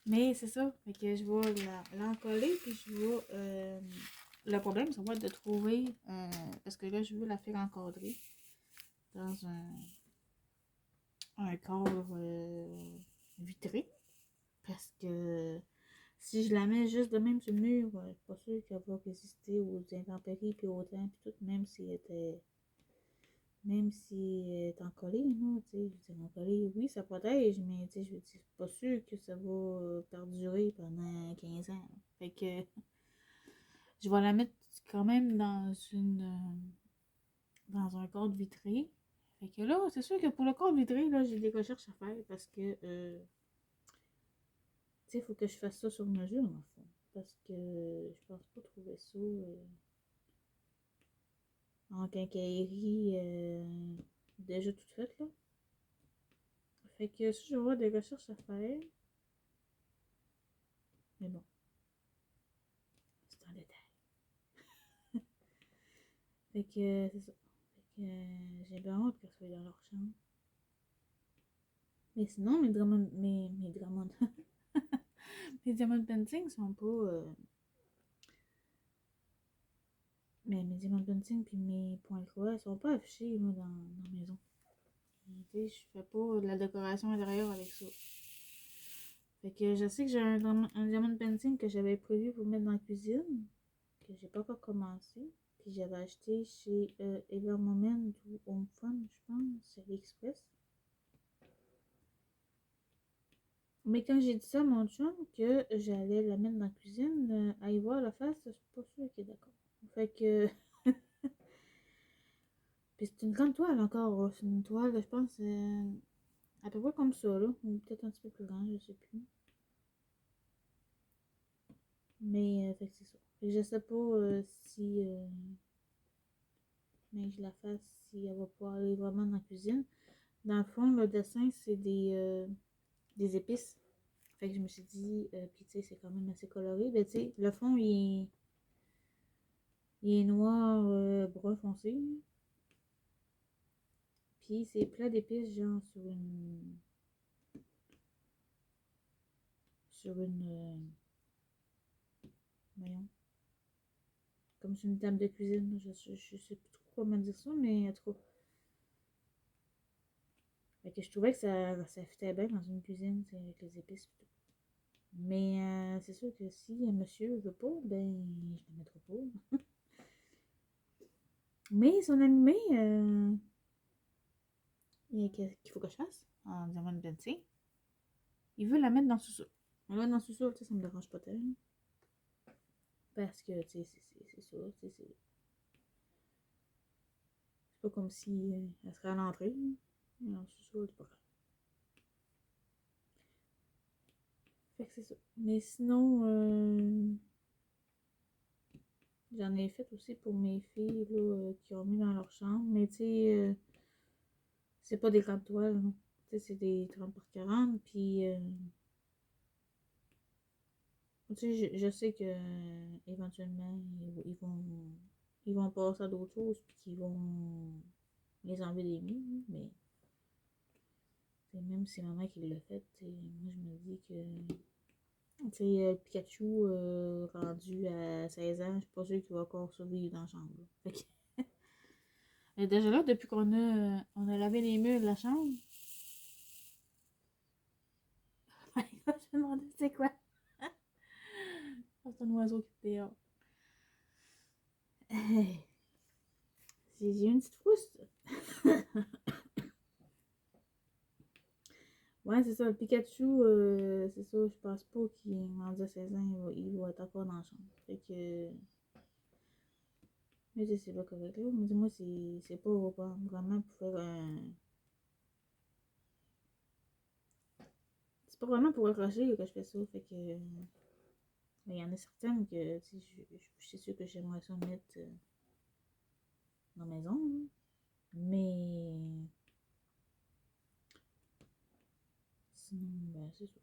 Mais c'est ça. Fait que je vais l'encoller, puis je vais. Le problème, ça va être de trouver. Parce que là, je veux la faire encadrer dans un cadre vitré. Parce que si je la mets juste de même sur le mur, je suis pas sûre qu'elle va résister aux intempéries puis au temps puis tout, même si elle est encollée, non, tu sais, je dis encollée, oui, ça protège, mais tu sais, je veux dire, c'est pas sûr que ça va perdurer pendant 15 ans. Fait que je vais la mettre quand même dans un cadre vitré. Fait que là, c'est sûr que pour le cadre vitré, là, j'ai des recherches à faire parce que tu sais, il faut que je fasse ça sur mesure, en fond. Parce que je pense pas trouver ça en quincaillerie déjà toute faite, là. Fait que ça, je vais avoir des recherches à faire. Mais bon, c'est un détail. Fait que c'est ça. Fait que j'ai bien hâte qu'elle soit dans leur chambre. Mais sinon, mes diamond paintings sont pas. Mes diamond paintings puis mes points croix sont pas affichés là, dans la maison. Tu sais, je fais pas de la décoration intérieure avec ça. Fait que je sais que j'ai un diamond painting que j'avais prévu pour mettre dans la cuisine, que j'ai pas encore commencé. Puis j'avais acheté chez Evermoment ou Home Fun, je pense, c'est AliExpress. Mais quand j'ai dit ça à mon chum que j'allais la mettre dans la cuisine, à y voir la face, je suis pas sûre qu'il est d'accord. Fait que. Puis c'est une grande toile encore, c'est une toile, je pense, à peu près comme ça, là. Ou peut-être un petit peu plus grande, je sais plus. Mais, fait que c'est ça. Fait que je sais pas si. Mais je la fasse si elle va pouvoir aller vraiment dans la cuisine. Dans le fond, le dessin, c'est des épices. Fait que je me suis dit, puis tu sais, c'est quand même assez coloré. Ben tu sais, le fond, il est noir, brun foncé. Puis c'est plein d'épices, genre sur une, voyons, comme sur une table de cuisine. Je sais plus trop comment dire ça, mais en tout cas. Fait que je trouvais que ça fitait bien dans une cuisine, avec les épices et tout. Mais c'est sûr que si monsieur veut pas, ben je ne le mettrai pas. Mais son animé, qu'il faut que je fasse en diamant painting, il veut la mettre dans le sous-sol. Mais là, dans le sous-sol, ça me dérange pas tellement. Parce que, tu sais, c'est ça, tu sais, c'est pas comme si elle serait à l'entrée. Mais dans le sous-sol, c'est pas grave. Fait que c'est ça. Mais sinon, j'en ai fait aussi pour mes filles là, qui ont mis dans leur chambre. Mais tu sais, c'est pas des grandes toiles. Tu sais, c'est des 30 par 40. Puis, tu sais, je sais que éventuellement, ils vont passer à d'autres choses. Puis qu'ils vont les enlever des murs. Mais même si maman qui l'a fait, moi je me dis que. Tu sais, Pikachu rendu à 16 ans, je suis pas sûre qu'il va encore survivre dans la chambre. Fait que et déjà là, depuis on a lavé les murs de la chambre. Je me demandais c'est quoi. C'est un oiseau qui était dehors. J'ai eu une petite frousse. Ouais, c'est ça. Le Pikachu, c'est ça. Je pense pas qu'il rendu à 16 ans, il va être encore dans la chambre. Fait que. Mais c'est pas correct, là. Mais moi, c'est pas vraiment pour faire un... C'est pas vraiment pour accrocher que je fais ça, fait que... Mais il y en a certaines que, tu sais, je suis sûre que j'aimerais ça mettre dans la maison, hein. Mais... Sinon, ben, c'est ça.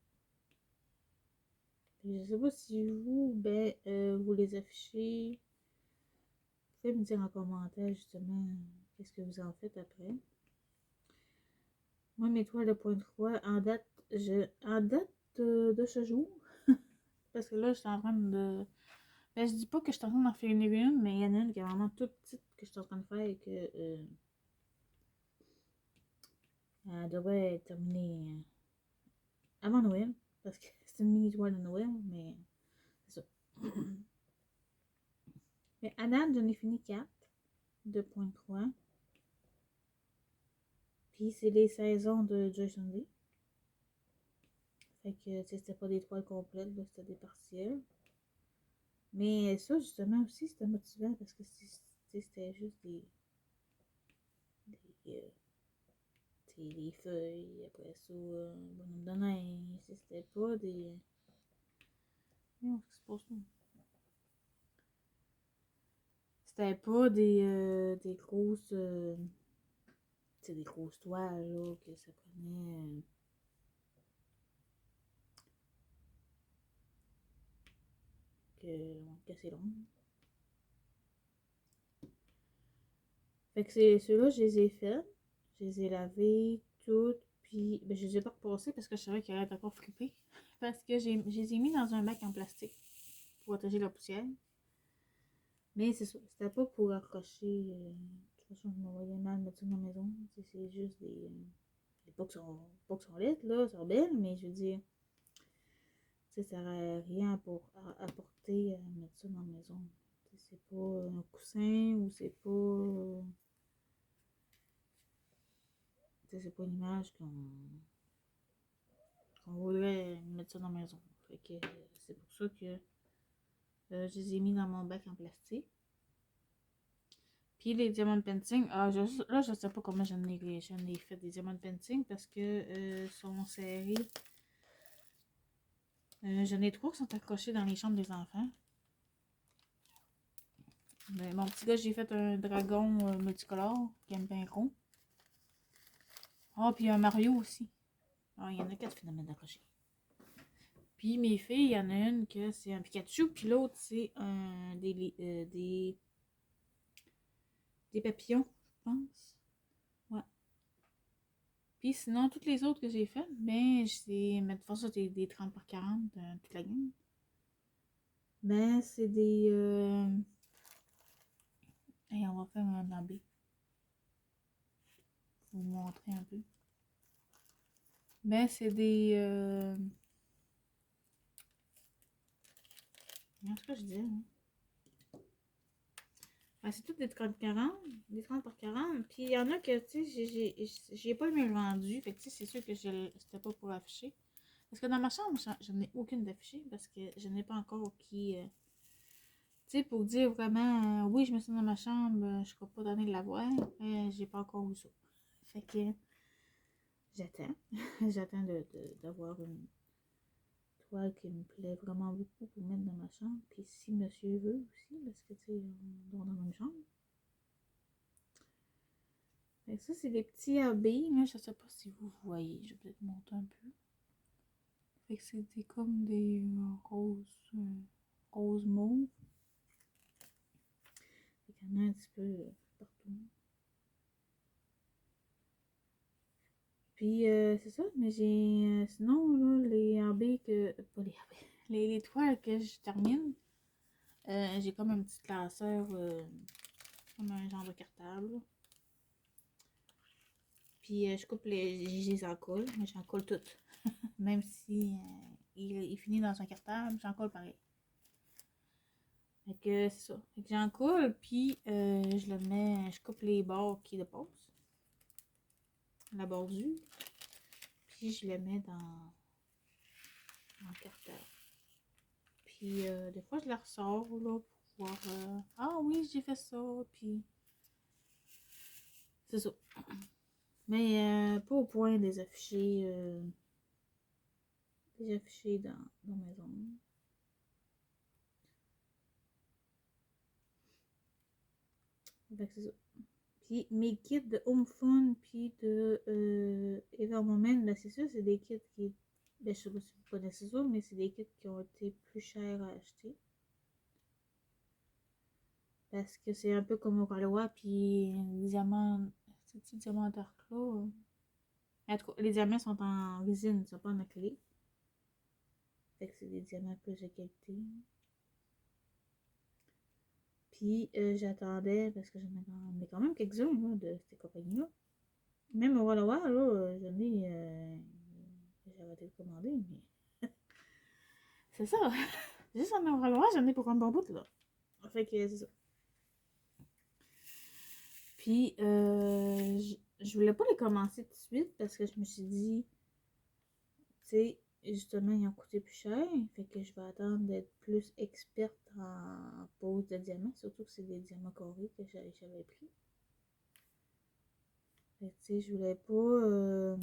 Je sais pas si vous, vous les affichez. Vous pouvez me dire en commentaire, justement, qu'est-ce que vous en faites après. Moi, mes toiles de pointe croix, en date de ce jour, parce que là, je suis en train de... Ben, je dis pas que je suis en train d'en faire une, mais il y en a une qui est vraiment toute petite que je suis en train de faire et que elle devrait être terminée avant Noël, parce que c'est une mini toile de Noël, mais c'est ça. Mais à date, j'en ai fini 4 de pointe croix. Puis c'est les saisons de Joyce Day. Fait que c'était pas des toiles complètes, c'était des partiels. Mais ça, justement, aussi, c'était motivant parce que c'était juste des feuilles, après ça, bonhomme de neige. C'était pas des. Non, c'est pas ça. C'était pas des grosses. Des grosses toiles, là, que ça prenait. Que c'est long. Fait que c'est ceux-là, je les ai faits. Je les ai lavés toutes. Puis, ben, je les ai pas repassés parce que je savais qu'ils allaient être encore flippés. Parce que je les ai mis dans un bac en plastique pour protéger la poussière. Mais c'est ça. C'était pas pour accrocher. De toute façon, je me voyais mal mettre ça dans la maison. C'est juste des. Pas que sont lettres, là. Sont belles, mais je veux dire. Tu sais, ça n'aurait rien pour apporter à mettre ça dans la maison. C'est pas un coussin ou c'est pas. C'est pas une image qu'on voudrait mettre ça dans la maison. Fait que c'est pour ça que je les ai mis dans mon bac en plastique. Puis les diamants de painting, là je sais pas comment j'en ai fait des diamants de painting parce que sont serrés. J'en ai 3 qui sont accrochés dans les chambres des enfants. Mais mon petit gars, j'ai fait un dragon multicolore qui aime bien rond. Ah, puis un Mario aussi. Ah, il y en a 4 finalement d'accrocher. Puis mes filles, il y en a une que c'est un Pikachu, puis l'autre c'est des papillons, je pense. Ouais. Puis sinon, toutes les autres que j'ai faites, ben, mais de toute façon, c'est des 30 par 40, toute la gamme. Ben, c'est des. Hey, on va faire un enlevé. Vous montrer un peu. Ben, c'est des. Ce que je disais, hein? Ben, c'est toutes des 30-40, des 30 par 40. Puis il y en a que, tu sais, j'ai pas le même rendu. Fait que, tu sais, c'est sûr que c'était pas pour afficher. Parce que dans ma chambre, j'en ai aucune d'affichée parce que je n'ai pas encore qui. Tu sais, pour dire vraiment, oui, je me suis dans ma chambre, je ne serai pas donné de la voir, mais j'ai pas encore eu ça. Fait que j'attends. J'attends d'avoir une toile qui me plaît vraiment beaucoup pour mettre dans ma chambre. Puis si monsieur veut aussi, parce que tu sais, on dort dans la même chambre. Fait que ça, c'est des petits habits, mais je sais pas si vous voyez. Je vais peut-être monter un peu. Fait que c'est comme des roses mauves. Fait qu'il y en a un petit peu partout. Puis c'est ça, mais j'ai sinon là, les AB que. Pas les AB. Les toiles que je termine. J'ai comme un petit classeur comme un genre de cartable. Puis je coupe les encolle, mais j'en colle toutes. Même si il finit dans un cartable, j'en colle pareil. Fait que c'est ça. Fait que j'en colle, puis je le mets. Je coupe les bords qui dépassent. La bordure. Puis je le mets dans le cartable. Puis des fois je la ressors là pouvoir... ah oui, j'ai fait ça, puis... C'est ça. Mais pas au point des afficher dans ma zone. Fait que c'est ça. Puis mes kits de Home Fun puis de Evermoment, ben c'est ça, c'est des kits qui... Ben je sais pas si vous connaissez ça, mais c'est des kits qui ont été plus chers à acheter. Parce que c'est un peu comme au Galois, puis les diamants... Ces petits diamants dark là... En tout cas, les diamants sont en résine, ils sont pas en acrylique. Fait que c'est des diamants plus de qualité. Puis j'attendais, parce que j'en ai quand même quelques-uns là, de ces compagnies-là. Même au Wallowa, là, j'en ai. J'ai arrêté de commander, mais. C'est ça! Juste en Wallowa, j'en ai pour un bon bout, là. Fait que c'est ça. Puis, je voulais pas les commencer tout de suite parce que je me suis dit, tu sais, justement, ils ont coûté plus cher. Fait que je vais attendre d'être plus experte en pose de diamants. Surtout que c'est des diamants carrés que j'avais pris. Fait que, tu sais, je voulais pas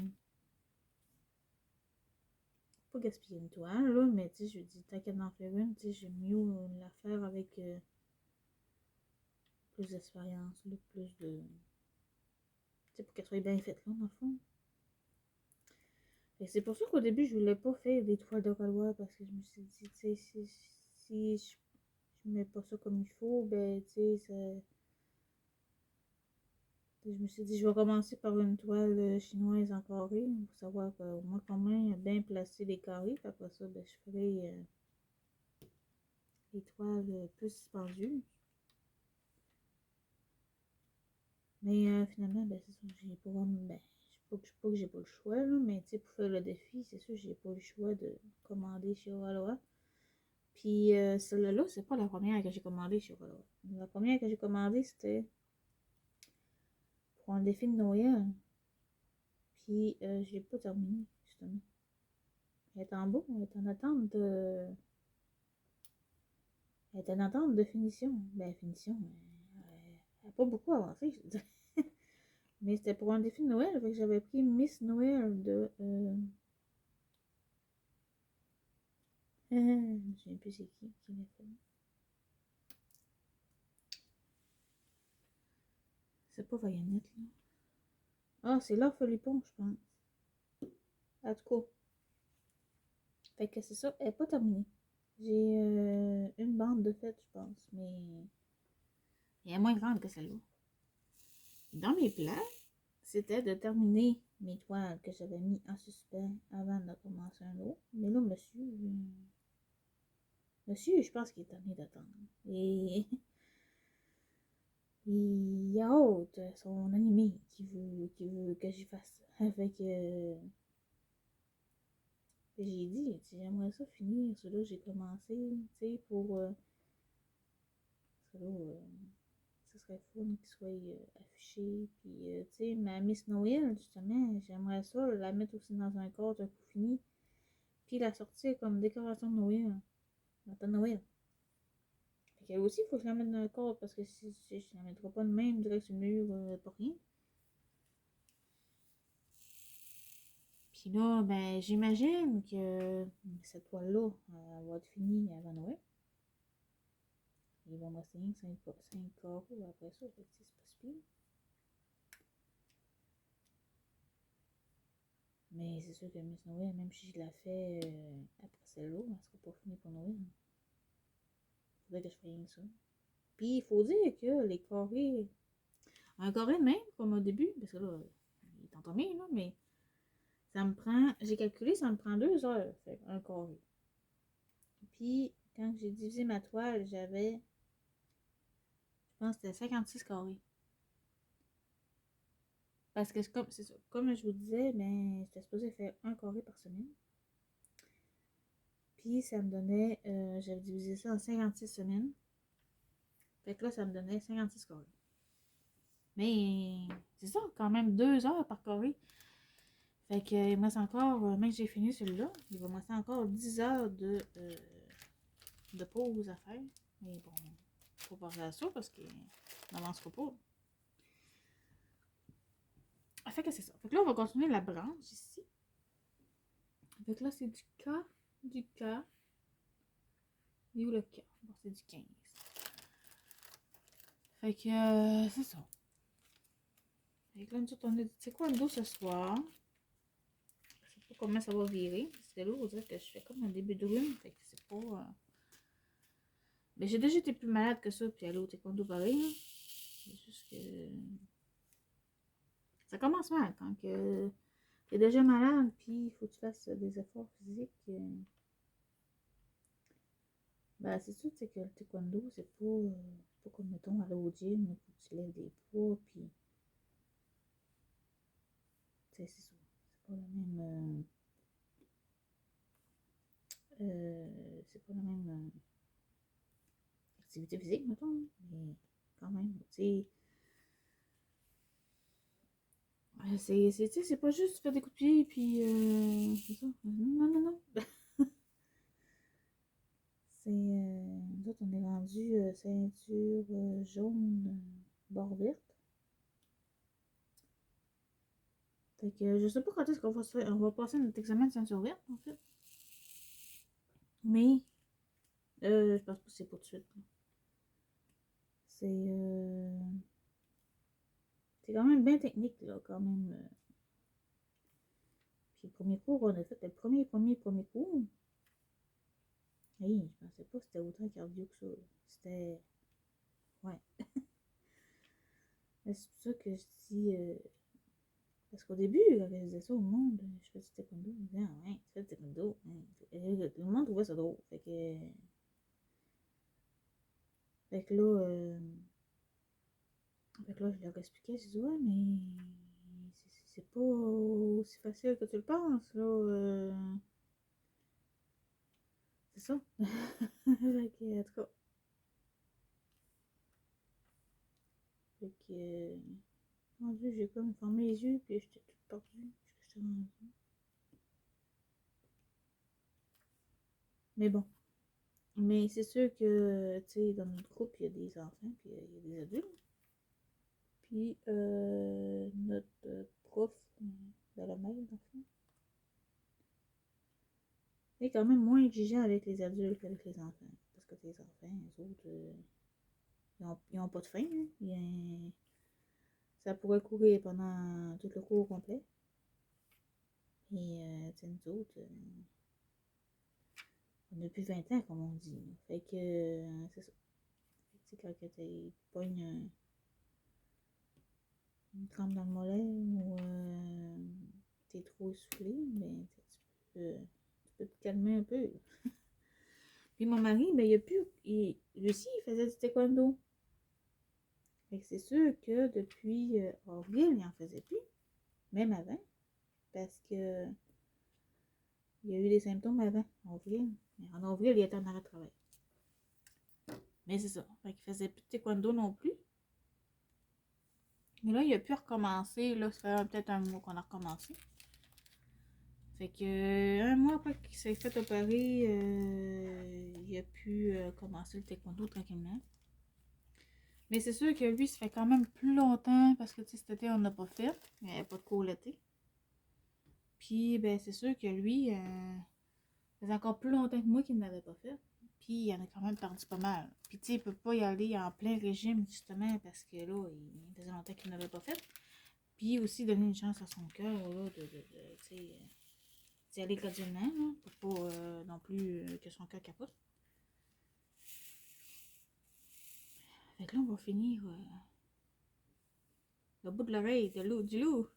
gaspiller une toile, là, mais tu sais, je dis, tant qu'à en faire une, tu sais, j'aime mieux la faire avec plus d'expérience, plus de. Tu sais, pour qu'elle soit bien faite, là, dans le fond. Et c'est pour ça qu'au début, je voulais pas faire des toiles de Galois parce que je me suis dit, tu sais, si je mets pas ça comme il faut, ben, tu sais, ça. Je me suis dit, je vais commencer par une toile chinoise en carré pour savoir au moins comment bien placer les carrés. Puis après ça, ben, je ferai les toiles plus suspendues. Mais finalement, ben, c'est ça, j'ai pas vraiment. Ben, je sais pas que j'ai pas le choix, là, mais tu sais, pour faire le défi, c'est sûr, j'ai pas eu le choix de commander chez Oroa. Puis celle-là, c'est pas la première que j'ai commandée chez Oroa. La première que j'ai commandée, c'était pour un défi de Noël. Puis je l'ai pas terminé, justement. Elle est en beau, elle est en attente de. Elle est en attente de finition. Ben, finition, elle a pas beaucoup avancé, je veux dire. Mais c'était pour un défi de Noël, fait que j'avais pris Miss Noël de. Je ne sais plus c'est qui l'a fait. C'est pas Vaillanette, là. Ah, c'est Laure Philippon, je pense. En tout cas. Fait que c'est ça, elle n'est pas terminée. J'ai une bande de fête, je pense, mais elle est moins grande que celle-là. Dans mes plans, c'était de terminer mes toiles que j'avais mis en suspens avant de commencer un autre. Mais là, monsieur, je pense qu'il est terminé d'attendre. Et il y a autre, son animé qui veut que j'y fasse. Avec j'ai dit, j'aimerais ça finir celui-là que j'ai commencé, tu sais, pour celui-là, ce serait fun qu'il soit affiché. Puis, tu sais, ma Miss Noël, justement, j'aimerais ça la mettre aussi dans un cadre un coup fini. Puis la sortir comme décoration de Noël. Dans Noël. Fait qu'elle aussi, il faut que je la mette dans un cadre parce que si je la mettrai pas de même direct sur le mur, pas rien. Puis là, ben, j'imagine que cette toile-là, elle va être finie avant Noël. Il va me rester 5 carreaux après ça, fait que c'est pas si pire. Mais c'est sûr que Miss Noël, même si je la fais après celle-là, elle sera pas finie pour Noël. Faudrait que je fasse rien que ça. Puis il faut dire que les carrés, un carré de même, comme au début, parce que là, il est entamé, là, mais ça me prend, j'ai calculé, ça me prend 2 heures, fait un carré. Puis quand j'ai divisé ma toile, j'avais, je pense que c'était 56 carrés. Parce que c'est ça, comme je vous disais, ben, j'étais supposée faire un carré par semaine. Puis ça me donnait, j'avais divisé ça en 56 semaines. Fait que là, ça me donnait 56 carrés. Mais c'est ça, quand même 2 heures par carré. Fait que il me reste encore, même que j'ai fini celui-là, il va me rester encore 10 heures de pause à faire. Mais bon, trop penser à ça parce qu'on n'avancera pas. Fait que c'est ça. Fait que là, on va continuer la branche ici. Fait que là, c'est du K, du K. Et où le K? Bon, c'est du 15. Fait que c'est ça. Fait que là, nous autres, on a dit, c'est quoi le dos ce soir? Je sais pas comment ça va virer. Parce que là, on dirait que je fais comme un début de rhume. Fait que c'est pas. Mais j'ai déjà été plus malade que ça, puis aller au taekwondo pareil. Hein. C'est juste que. Ça commence mal quand que t'es déjà malade, puis il faut que tu fasses des efforts physiques. Ben, c'est sûr, que le taekwondo, c'est pas comme, mettons, aller au gym, où tu lèves des poids, puis. C'est ça. C'est pas la même. C'est pas la même activité physique, mettons. Mais quand même, tu sais. C'est pas juste faire des coups de pied, puis. C'est ça. Non, non, non. Nous autres, on est rendu ceinture jaune, bord verte. Fait que je sais pas quand est-ce qu'on va se faire. On va passer notre examen de ceinture verte, en fait. Mais, je pense pas que c'est pour tout de suite. C'est quand même bien technique, là, quand même. Puis le premier cours, on a fait le premier cours. Hey, je pensais pas que c'était autant cardio que ça. C'était. Ouais. C'est pour ça que je dis. Parce qu'au début, quand je disais ça au monde, je fais du taekwondo. Je disais, ah ouais, tu fais du taekwondo. Hein. Et tout le monde trouvait ça drôle. Fait que là, je leur expliquais. Je disais, ouais, mais. C'est pas aussi facile que tu le penses, là. C'est ça. Fait que, en tout cas. Fait que. Mon Dieu, j'ai comme fermé les yeux, puis j'étais toute perdue. Mais bon. Mais c'est sûr que, tu sais, dans notre groupe, il y a des enfants, puis il y a des adultes. Puis, notre prof de la mail, dans le fond, est quand même moins exigeant avec les adultes qu'avec les enfants. Parce que les enfants, les autres, ils ont pas de fin. Hein. Ça pourrait courir pendant tout le cours complet. Et, tu sais, nous autres, on a plus 20 ans, comme on dit. Fait que, c'est ça. Tu sais, quand tu pognes une crampe dans le mollet ou t'es trop essoufflé, ben, tu peux te calmer un peu. Puis mon mari, ben, lui aussi, il faisait du taekwondo. Fait que c'est sûr que depuis avril, il en faisait plus. Même avant. Parce que il y a eu des symptômes avant, en avril. Mais en avril, il était en arrêt de travail. Mais c'est ça. Fait qu'il faisait plus de taekwondo non plus. Mais là, il a pu recommencer. Là, ça fait peut-être un mois qu'on a recommencé. Fait que un mois après qu'il s'est fait opérer, il a pu commencer le taekwondo tranquillement. Mais c'est sûr que lui, ça fait quand même plus longtemps parce que cet été, on n'a pas fait. Il n'y avait pas de cours l'été. Puis, ben, c'est sûr que lui, ça faisait encore plus longtemps que moi qu'il n'avait pas fait. Puis, il en a quand même perdu pas mal. Puis, tu sais, il peut pas y aller en plein régime, justement, parce que là, il faisait longtemps qu'il n'avait pas fait. Puis, aussi donner une chance à son cœur, là, tu sais, d'y aller graduellement, là, pour pas non plus que son cœur capote. Fait que là, on va finir le bout de l'oreille du loup.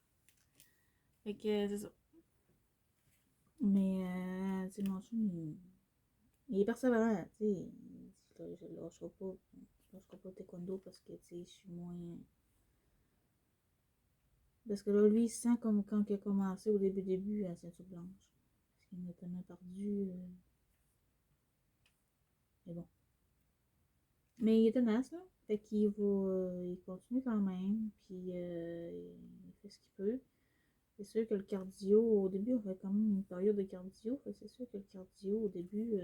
Fait que c'est ça. Mais, tu sais, mon chum, il est persévérant, tu sais. Je ne lâcherai pas le taekwondo parce que, tu sais, je suis moins. Parce que là, lui, il sent comme quand il a commencé au début à la ceinture blanche. Parce qu'il en a perdu. Mais bon. Mais il est tenace, là. Fait qu'il il continue quand même. Puis, il fait ce qu'il peut. C'est sûr que le cardio, au début, on fait quand même une période de cardio. Fait que c'est sûr que le cardio, au début,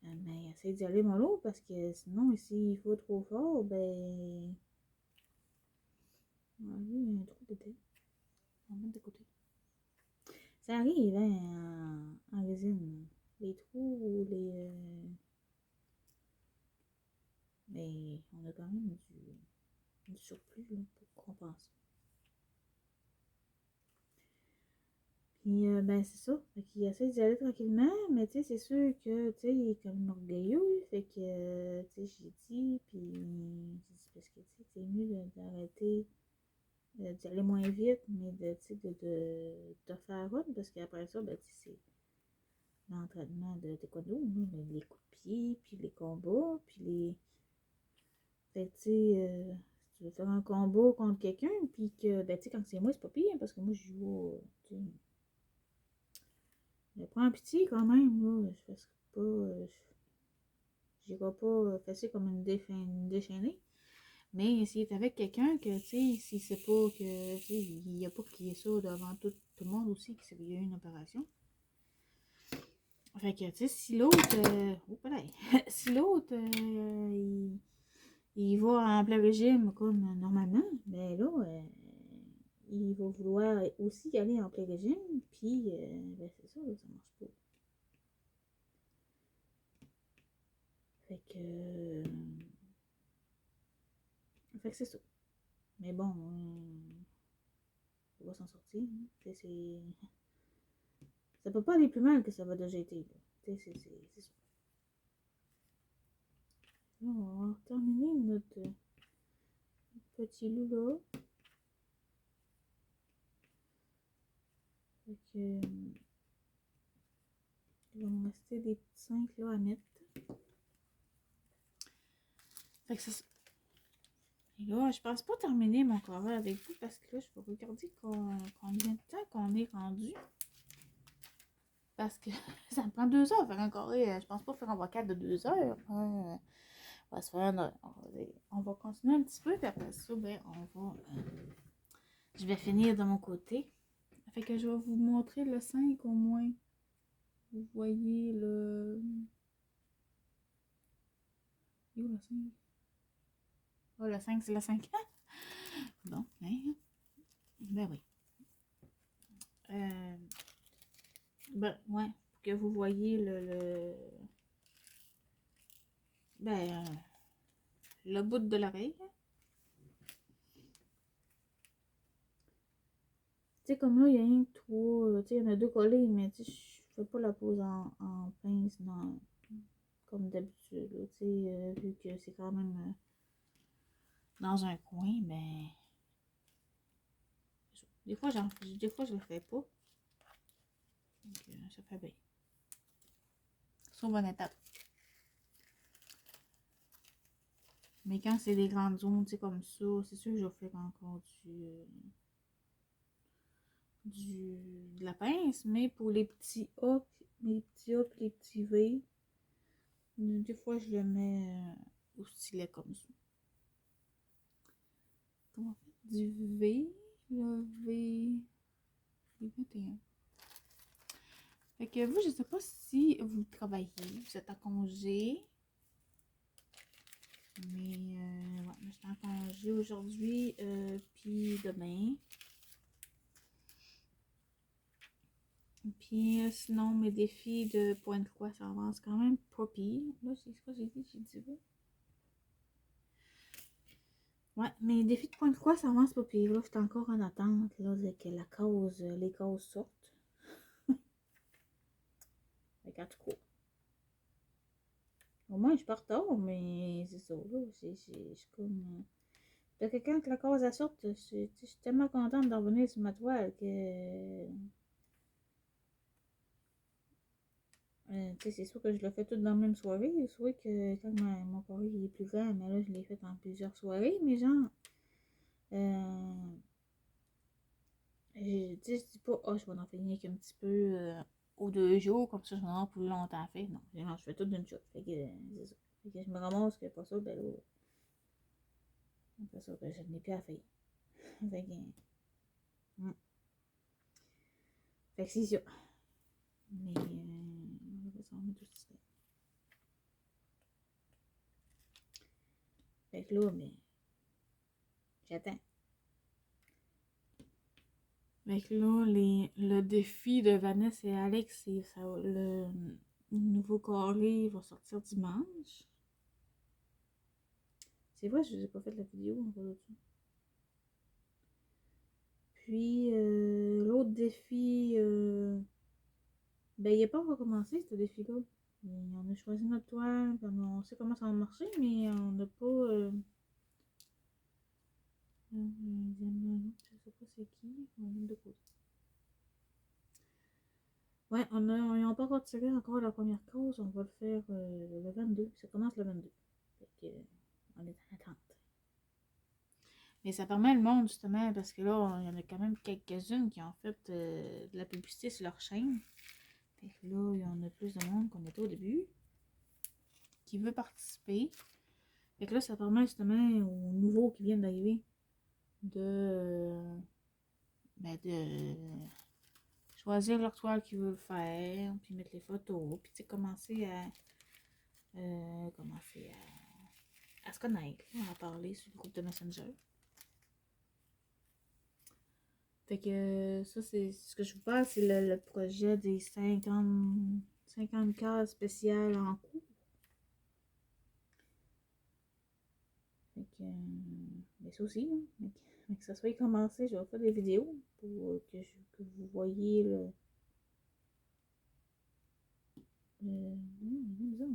Mais essaye d'y aller mollo parce que sinon, s'il faut trop fort, ben. On va enlever un trou de tête. On va mettre de côté. Ça arrive, hein, en résine. Les trous ou les. Mais on a quand même du surplus là, pour compenser. Puis, ben, c'est ça. Fait qu'il essaie d'y aller tranquillement, mais tu sais, c'est sûr que, tu sais, il est comme orgueilleux. Fait que, tu sais, j'ai dit, puis, j'ai dit, parce que, tu sais, c'est mieux d'arrêter, d'y aller moins vite, mais tu sais, de faire run, parce qu'après ça, ben, tu sais, c'est l'entraînement de taekwondo, les coups de pied, puis les combats, puis les. Fait que, tu sais, si tu veux faire un combo contre quelqu'un, puis que, ben, tu sais, quand c'est moi, c'est pas pire, parce que moi, je joue, tu sais. Mais prends pitié quand même, là. Je fais pas. J'irai pas facile comme une déchaînée. Mais s'il est avec quelqu'un que, tu sais, s'il sait pas que, tu sais, il n'y a pas qu'il y ait ça devant tout le monde aussi, qu'il y a eu une opération. Fait que, tu sais, si l'autre. Oh, pareil. Si l'autre, il va en plein régime comme normalement, ben là, il va vouloir aussi y aller en plein régime, puis, ben c'est ça, là, ça marche pas. Fait que. Fait que c'est ça. Mais bon, on va s'en sortir. Hein. C'est. Ça peut pas aller plus mal que ça va déjà été. Là. C'est ça. Là, on va terminer notre petit loup là. Fait que. Il va me rester des petits 5 là à mettre. Fait que c'est ça. Et là, je pense pas terminer mon carré avec vous parce que là, je vais regarder combien de temps qu'on est rendu. Parce que ça me prend 2 heures faire un carré. Je pense pas faire un vocal de 2 heures. On va se faire on va continuer un petit peu, puis après ça, ben, je vais finir de mon côté. Fait que je vais vous montrer le 5 au moins. Vous voyez le. Où le 5? Oh, le 5, c'est le 5. Bon, ben oui. Ben, ouais, pour que vous voyez ben, le bout de l'oreille. Tu sais, comme là, il y a rien que 3. Tu sais, il y en a 2 collés, mais tu sais, je fais pas la pose en pince comme d'habitude. Tu sais, vu que c'est quand même dans un coin, ben. Des fois, je le fais pas. Donc, ça fait bien. Sur bonne étape. Mais quand c'est des grandes zones, tu sais, comme ça, c'est sûr que je vais faire encore de la pince. Mais pour les petits A, les petits V, des fois, je le mets au stylet comme ça. Comment on fait? Du V, le V, le 21. Fait que vous, je sais pas si vous travaillez, vous êtes en congé. Mais ouais, je suis en congé aujourd'hui, puis demain. Puis sinon, mes défis de point de croix, ça avance quand même pas pire. Là, c'est ce que j'ai dit? J'ai dit oui. Ouais, mes défis de point de croix, ça avance pas pire. Là, je suis encore en attente là, que les causes sortent. Fait qu'en tout cas. Au moins, je pars tard, mais c'est ça, là. C'est comme. Fait que quand la cause elle sorte, je suis tellement contente d'en revenir sur ma toile que. C'est sûr que je le fais tout dans la même soirée. C'est vrai que quand mon carré est plus grand, mais là, je l'ai fait en plusieurs soirées. Mais genre, je dis pas, oh, je vais en finir qu'un petit peu ou 2 jours, comme ça, je vais en avoir pour longtemps fait. Non, je fais tout d'une shot. Fait que c'est ça. Fait que je me ramasse que pas ça, ben là, après ça, ben, je n'ai plus à faire. Fait que, fait que c'est ça. Mais, on va mettre tout ça. Fait que là, mais j'attends. Fait que là, le défi de Vanessa et Alex, c'est ça, le nouveau carré va sortir dimanche. C'est vrai, je n'ai pas fait la vidéo encore de ça. Puis, l'autre défi, ben, il n'est pas encore commencé, ce défi-là. On a choisi notre toile, on sait comment ça va marcher, mais on n'a pas... je sais pas c'est qui, on va mettre de côté. Ouais, ils n'ont pas encore tiré encore la première cause, on va le faire le 22, ça commence le 22. Fait que, on est en attente. Mais ça permet le monde, justement, parce que là, il y en a quand même quelques-unes qui ont fait de la publicité sur leur chaîne. Fait que là, il y en a plus de monde qu'on était au début qui veut participer. Fait que là, ça permet justement aux nouveaux qui viennent d'arriver de choisir leur toile qu'ils veulent faire, puis mettre les photos, puis tu sais, commencer à se connaître, à parler sur le groupe de Messenger. Fait que ça, c'est ce que je vous parle, c'est le projet des 50 cases spéciales en cours. Fait que, mais ça aussi, hein, mais que ça soit commencé, je vais faire des vidéos pour que vous voyez le. Il est bizarre.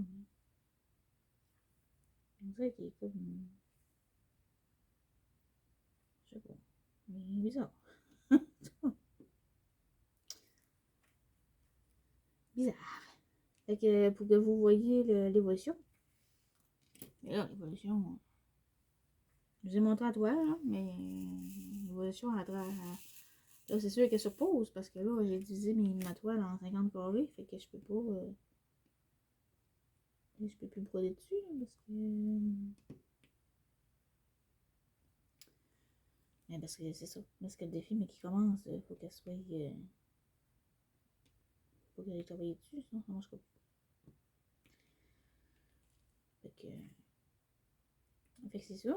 On dirait qu'il est comme. Je sais pas. Mais il est bizarre. Bizarre. Fait que pour que vous voyez l'évolution. Et là, l'évolution. Je vous ai montré à toi, hein, mais l'évolution à travers. Là, c'est sûr qu'elle se pose parce que là, j'ai divisé ma toile en 50 carrés. Fait que je peux pas. Je peux plus broder dessus, là, parce que. Mais parce que c'est ça. Parce que le défi, mais qui commence, faut qu'elle soit. Faut qu'elle ait travaillé dessus, sinon ça marche pas. Fait que. Fait que c'est ça.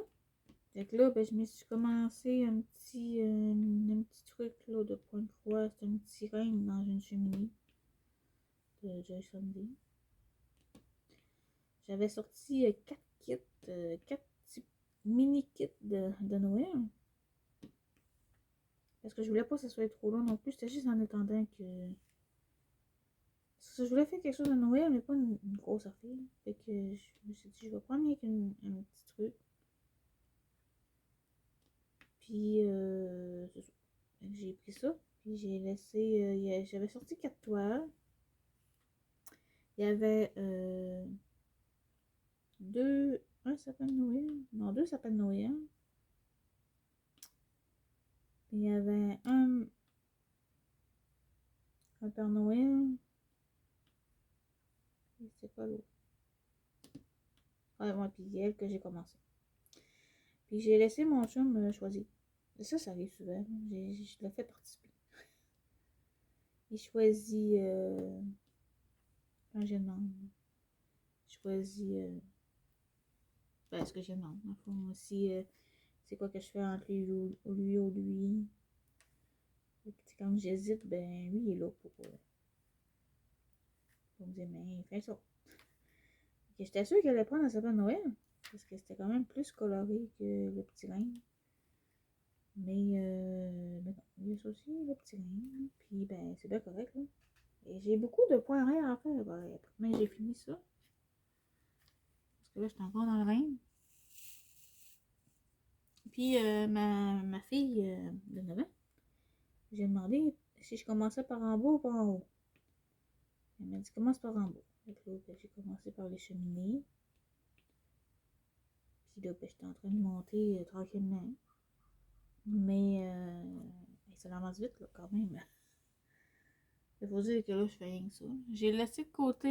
Fait que là, ben, je me suis commencé un petit truc là, de point de croix. C'est une sirène dans une cheminée de Joy Sunday. J'avais sorti 4 kits, 4 petits mini kits de Noël. Parce que je voulais pas que ça soit trop long non plus. C'était juste en attendant que. Parce que je voulais faire quelque chose de Noël, mais pas une grosse affaire. Fait que je me suis dit, je vais prendre avec un petit truc. Puis, c'est ça. J'ai pris ça. Puis j'ai laissé. J'avais sorti 4 toiles. Il y avait un sapin de Noël. Non, 2 sapins de Noël. Il y avait un Père Noël. C'est quoi l'autre? Ouais, moi, puis elle que j'ai commencé. Puis j'ai laissé mon chum choisir. Et ça arrive souvent. Je l'ai fait participer. Il choisit quand je demande. Je choisis ce que je demande. Dans le fond, aussi, c'est quoi que je fais entre lui ou lui. Quand j'hésite, ben lui il est là pour me dire, mais fais ça. J'étais sûre qu'elle allait prendre un sapin de Noël. Parce que c'était quand même plus coloré que le petit rein. Mais non, il y a ça aussi, le petit rein. Puis ben, c'est bien correct, là. Et j'ai beaucoup de points rares à faire. Ben, mais j'ai fini ça. Parce que là, j'étais encore dans le rein. Puis ma fille de 9 ans, j'ai demandé si je commençais par en bas ou par en haut. Elle m'a dit commence par en bas. Donc là, ben, j'ai commencé par les cheminées. Puis là, ben, j'étais en train de monter tranquillement. Mais ça avance vite, là, quand même. Il faut dire que là, je fais rien que ça. J'ai laissé de côté,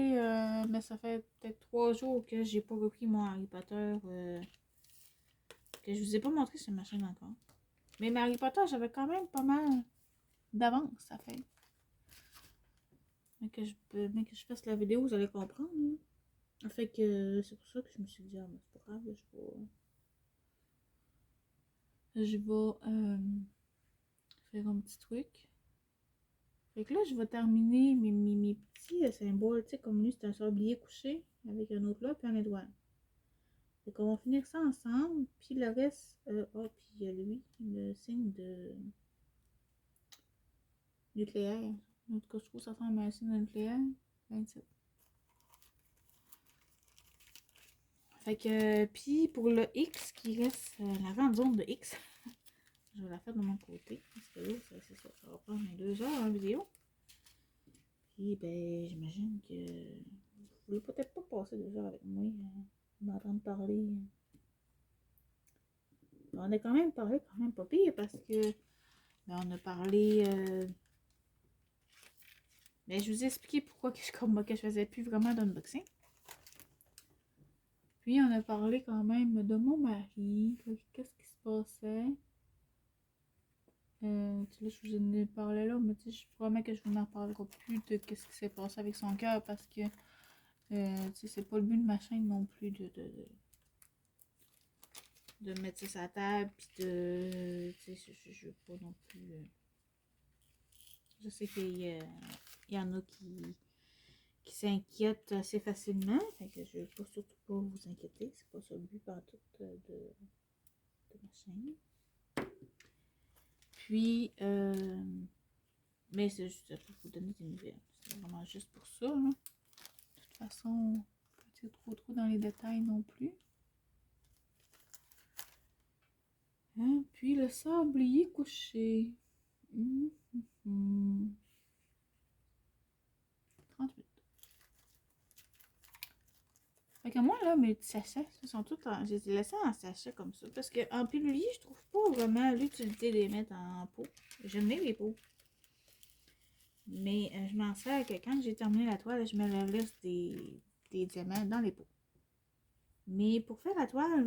mais ça fait peut-être 3 jours que j'ai pas repris mon Harry Potter. Que je vous ai pas montré sur ma chaîne encore. Mais Harry Potter, j'avais quand même pas mal d'avance, ça fait. Mais que je fasse la vidéo, vous allez comprendre. Hein. Fait que c'est pour ça que je me suis dit, ah, mais c'est pas grave, je vais. je vais faire un petit truc. Fait que là, je vais terminer mes petits symboles, tu sais, comme lui, c'est un sablier couché avec un autre là, puis un étoile. Fait qu'on va finir ça ensemble, puis le reste, puis il y a lui, le signe de nucléaire. En tout cas, je trouve que ça ressemble à un signe nucléaire. 27. Fait que, puis pour le X qui reste, la grande zone de X, je vais la faire de mon côté, parce que là, c'est ça, ça va prendre 2 heures en vidéo. Puis, ben, j'imagine que vous voulez peut-être pas passer 2 heures avec moi, m'entendre parler. On a quand même parlé, quand même pas pire, parce que, ben, on a parlé, ben, je vous ai expliqué pourquoi que je faisais plus vraiment d'unboxing. Puis, on a parlé quand même de mon mari, qu'est-ce qui se passait. Tu sais, je vous en ai parlé là, mais tu sais, je promets que je vous n'en parlerai plus de qu'est-ce qui s'est passé avec son cœur, parce que, tu sais, c'est pas le but de ma chaîne non plus de mettre ça sur la table, puis de, tu sais, je veux pas non plus, je sais qu'il y en a qui s'inquiètent assez facilement, fait que je veux pas, surtout pas vous inquiéter, c'est pas ça le but partout de ma chaîne. Puis, mais c'est juste pour vous donner des nouvelles, c'est vraiment juste pour ça, là. De toute façon, pas trop dans les détails non plus. Hein? Puis le sablier couché. 38. Fait que moi, là, mes petits sachets, ils sont tous en... Je les ai laissés en sachet comme ça. Parce qu'en pilulier, je trouve pas vraiment l'utilité de les mettre en pot. J'aime bien les pots. Mais je m'en sers que quand j'ai terminé la toile, je mets la liste des diamants dans les pots. Mais pour faire la toile,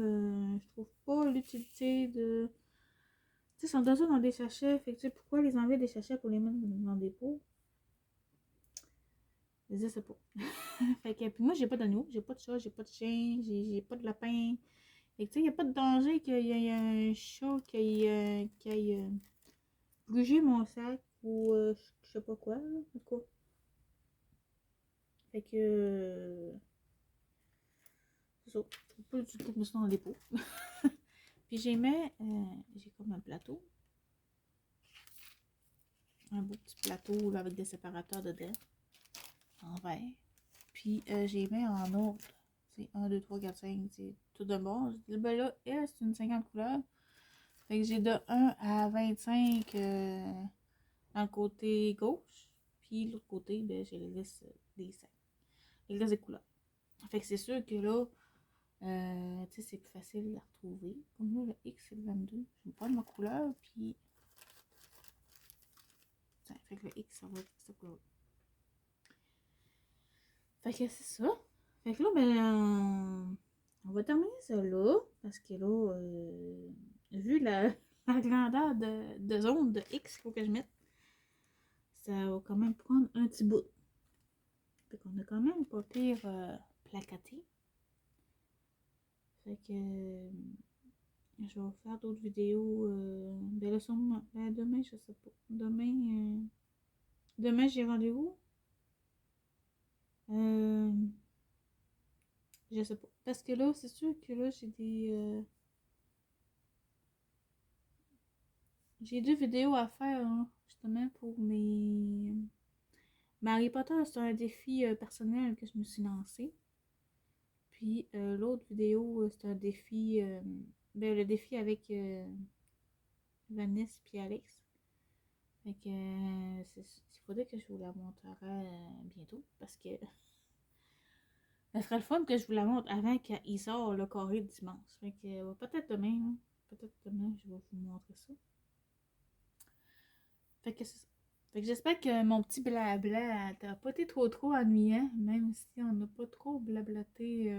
je trouve pas l'utilité de... Tu sais, ils sont déjà dans des sachets. Fait que tu sais, pourquoi les enlever des sachets pour les mettre dans des pots? Je sais pas. Fait que, puis moi, j'ai pas d'anneau, j'ai pas de chat, j'ai pas de chien, j'ai pas de lapin. Fait que, tu sais, il a pas de danger qu'il y ait un chat qui aille bouger mon sac ou je sais pas quoi, là, en tout cas. Fait que, c'est ça. Je peux pas du tout mettre ça dans les pots. Puis j'ai comme un plateau. Un beau petit plateau là, avec des séparateurs dedans. En verre. Puis j'ai mis en ordre. C'est 1, 2, 3, 4, 5. C'est tout de bon. Je dis, ben là, elle, c'est une 50 couleurs. Fait que j'ai de 1 à 25 dans le côté gauche. Puis l'autre côté, ben, j'ai les listes des 5. Les listes des couleurs. Fait que c'est sûr que là, tu sais, c'est plus facile à retrouver. Comme là, le X, c'est le 22. Je vais prendre ma couleur, puis... Tiens, fait que le X, ça va être cette couleur. Fait que c'est ça. Fait que là, ben, on va terminer ça là. Parce que là, vu la grandeur de zone de X qu'il faut que je mette, ça va quand même prendre un petit bout. Fait qu'on a quand même pas pire placaté. Fait que je vais faire d'autres vidéos. Ben là, sûrement. Ben demain, je sais pas. Demain j'ai rendez-vous. Je sais pas. Parce que là, c'est sûr que là, j'ai 2 vidéos à faire, hein, justement, pour mes... Harry Potter, c'est un défi personnel que je me suis lancé. Puis l'autre vidéo, c'est un défi... ben, le défi avec Vanessa puis Alex. Fait que il faudrait que je vous la montrerai bientôt. Parce que ça serait le fun que je vous la montre avant qu'il sort le carré dimanche. Fait que peut-être demain, hein. Peut-être demain, je vais vous montrer ça. Fait que c'est ça. Fait que j'espère que mon petit blabla t'a pas été trop ennuyant, même si on n'a pas trop blablaté.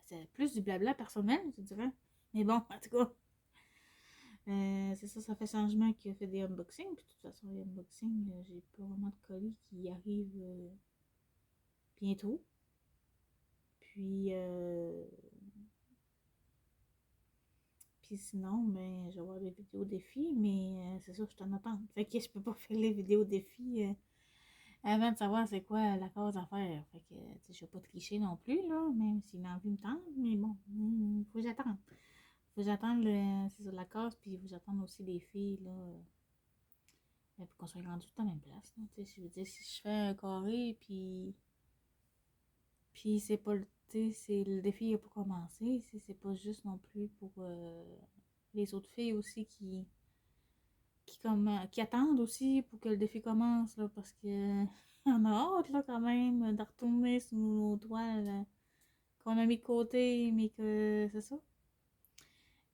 C'est plus du blabla personnel, je dirais. Mais bon, en tout cas, c'est ça, ça fait changement qu'il a fait des unboxings. Puis de toute façon, les unboxings, j'ai pas vraiment de colis qui arrivent bientôt. Puis sinon, ben, je vais voir des vidéos défis, mais c'est ça, je suis en attente. Fait que je peux pas faire les vidéos défis avant de savoir c'est quoi la cause à faire. Fait que, tu sais, je vais pas tricher non plus, là, même si l'envie me tente, mais bon, faut que j'attende. Faut que j'attende c'est ça, la cause, puis faut que j'attende aussi les filles, là, pour qu'on soit rendu tout à la même place, là. Tu sais, je veux dire, si je fais un carré, puis c'est pas le, tu sais, c'est le défi n'a pas commencé, c'est pas juste non plus pour les autres filles aussi qui attendent aussi pour que le défi commence, là, parce que on a hâte, là, quand même, de retourner sur nos toiles qu'on a mis de côté, mais que c'est ça.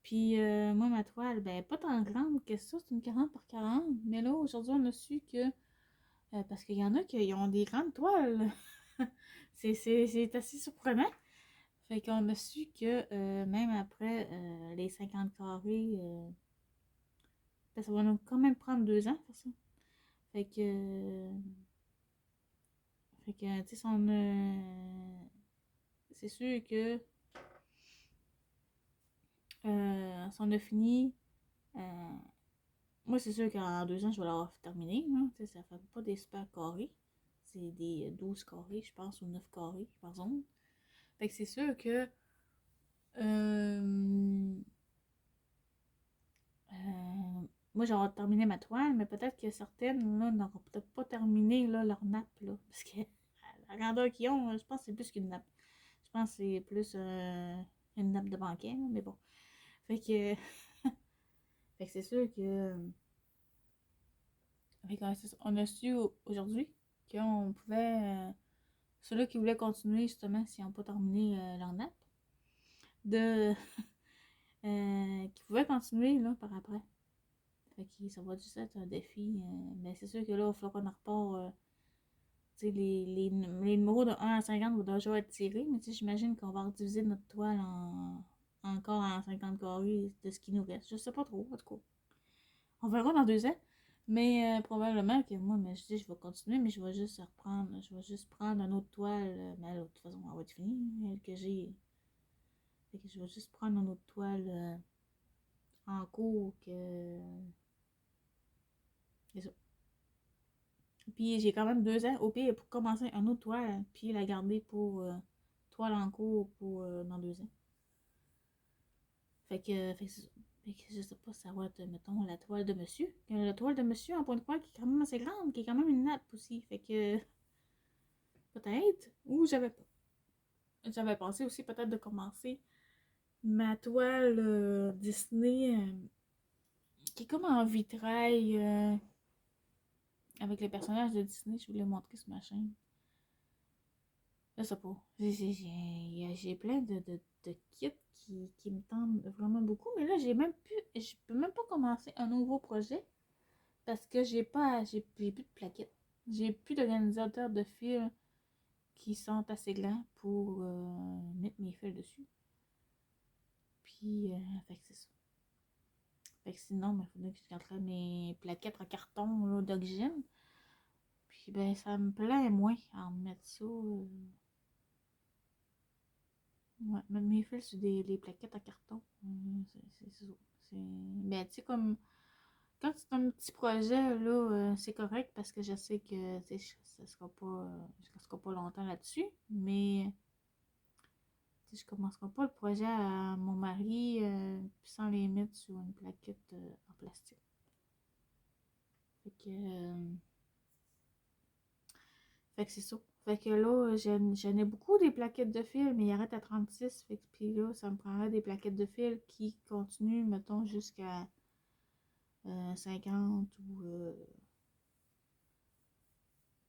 Puis moi, ma toile, ben, pas tant grande que ça, c'est une 40 par 40, mais là, aujourd'hui, on a su que, parce qu'il y en a qui ont des grandes toiles, c'est assez surprenant. Fait qu'on a su que même après les 50 carrés, ben, ça va nous quand même prendre 2 ans, faire ça. Fait que, tu sais, c'est sûr que si on a fini, euh, moi, c'est sûr qu'en 2 ans, je vais l'avoir terminé. Hein, tu sais, ça fait pas des super carrés. C'est des 12 carrés, je pense, ou 9 carrés par zone. Fait que c'est sûr que euh, moi, j'aurais terminé ma toile, mais peut-être que certaines, là, n'auront peut-être pas terminé, là, leur nappe, là. Parce que la grandeur qu'ils ont, je pense que c'est plus qu'une nappe. Je pense que c'est plus une nappe de banquet, là, mais bon. Fait que, fait que c'est sûr que... Fait qu'on on a su aujourd'hui qu'on pouvait... ceux-là qui voulaient continuer, justement, s'ils n'ont pas terminé leur nappe, de... qui pouvaient continuer, là, par après. Fait que ça va juste être un défi. Mais c'est sûr que là, il va falloir qu'on en repart. Tu sais, les numéros de 1 à 50 vont déjà être tirés. Mais tu sais, j'imagine qu'on va rediviser notre toile encore en 50 carrés de ce qui nous reste. Je sais pas trop, en tout cas. On verra dans 2 ans. Mais probablement que moi, mais je dis, je vais continuer, mais je vais juste reprendre. Je vais juste prendre une autre toile. Mais de toute façon, elle va être finie. Elle que j'ai. Fait que je vais juste prendre une autre toile en cours que. C'est ça. Puis j'ai quand même 2 ans au pire pour commencer un autre toile, puis la garder pour toile en cours pour dans 2 ans. Fait que je sais pas, ça va être, mettons, la toile de monsieur. La toile de monsieur en point de croix qui est quand même assez grande, qui est quand même une nappe aussi. Fait que peut-être, ou j'avais pensé aussi peut-être de commencer ma toile Disney qui est comme en vitrail avec les personnages de Disney. Je voulais montrer sur ma chaîne. Je sais pas. J'ai plein de kits qui me tentent vraiment beaucoup. Mais là, je peux même pas commencer un nouveau projet parce que j'ai plus de plaquettes. J'ai plus d'organisateurs de fils qui sont assez grands pour mettre mes fils dessus. Puis, fait que c'est ça. Fait que sinon, il faudrait que je garderais mes plaquettes en carton d'origine. Puis, ben, ça me plaît moins à en mettre ça. Ouais, même mes fils, c'est les plaquettes en carton. C'est ça. Ben, tu sais, comme quand c'est un petit projet, là, c'est correct parce que je sais que ça sera pas, je resterai pas longtemps là-dessus. Mais je commencerai pas le projet à mon mari sans les mettre sur une plaquette en plastique. Fait que, fait que c'est ça. Fait que là, j'en ai beaucoup des plaquettes de fil, mais il arrête à 36. Fait que puis là, ça me prendrait des plaquettes de fil qui continuent, mettons, jusqu'à 50 ou.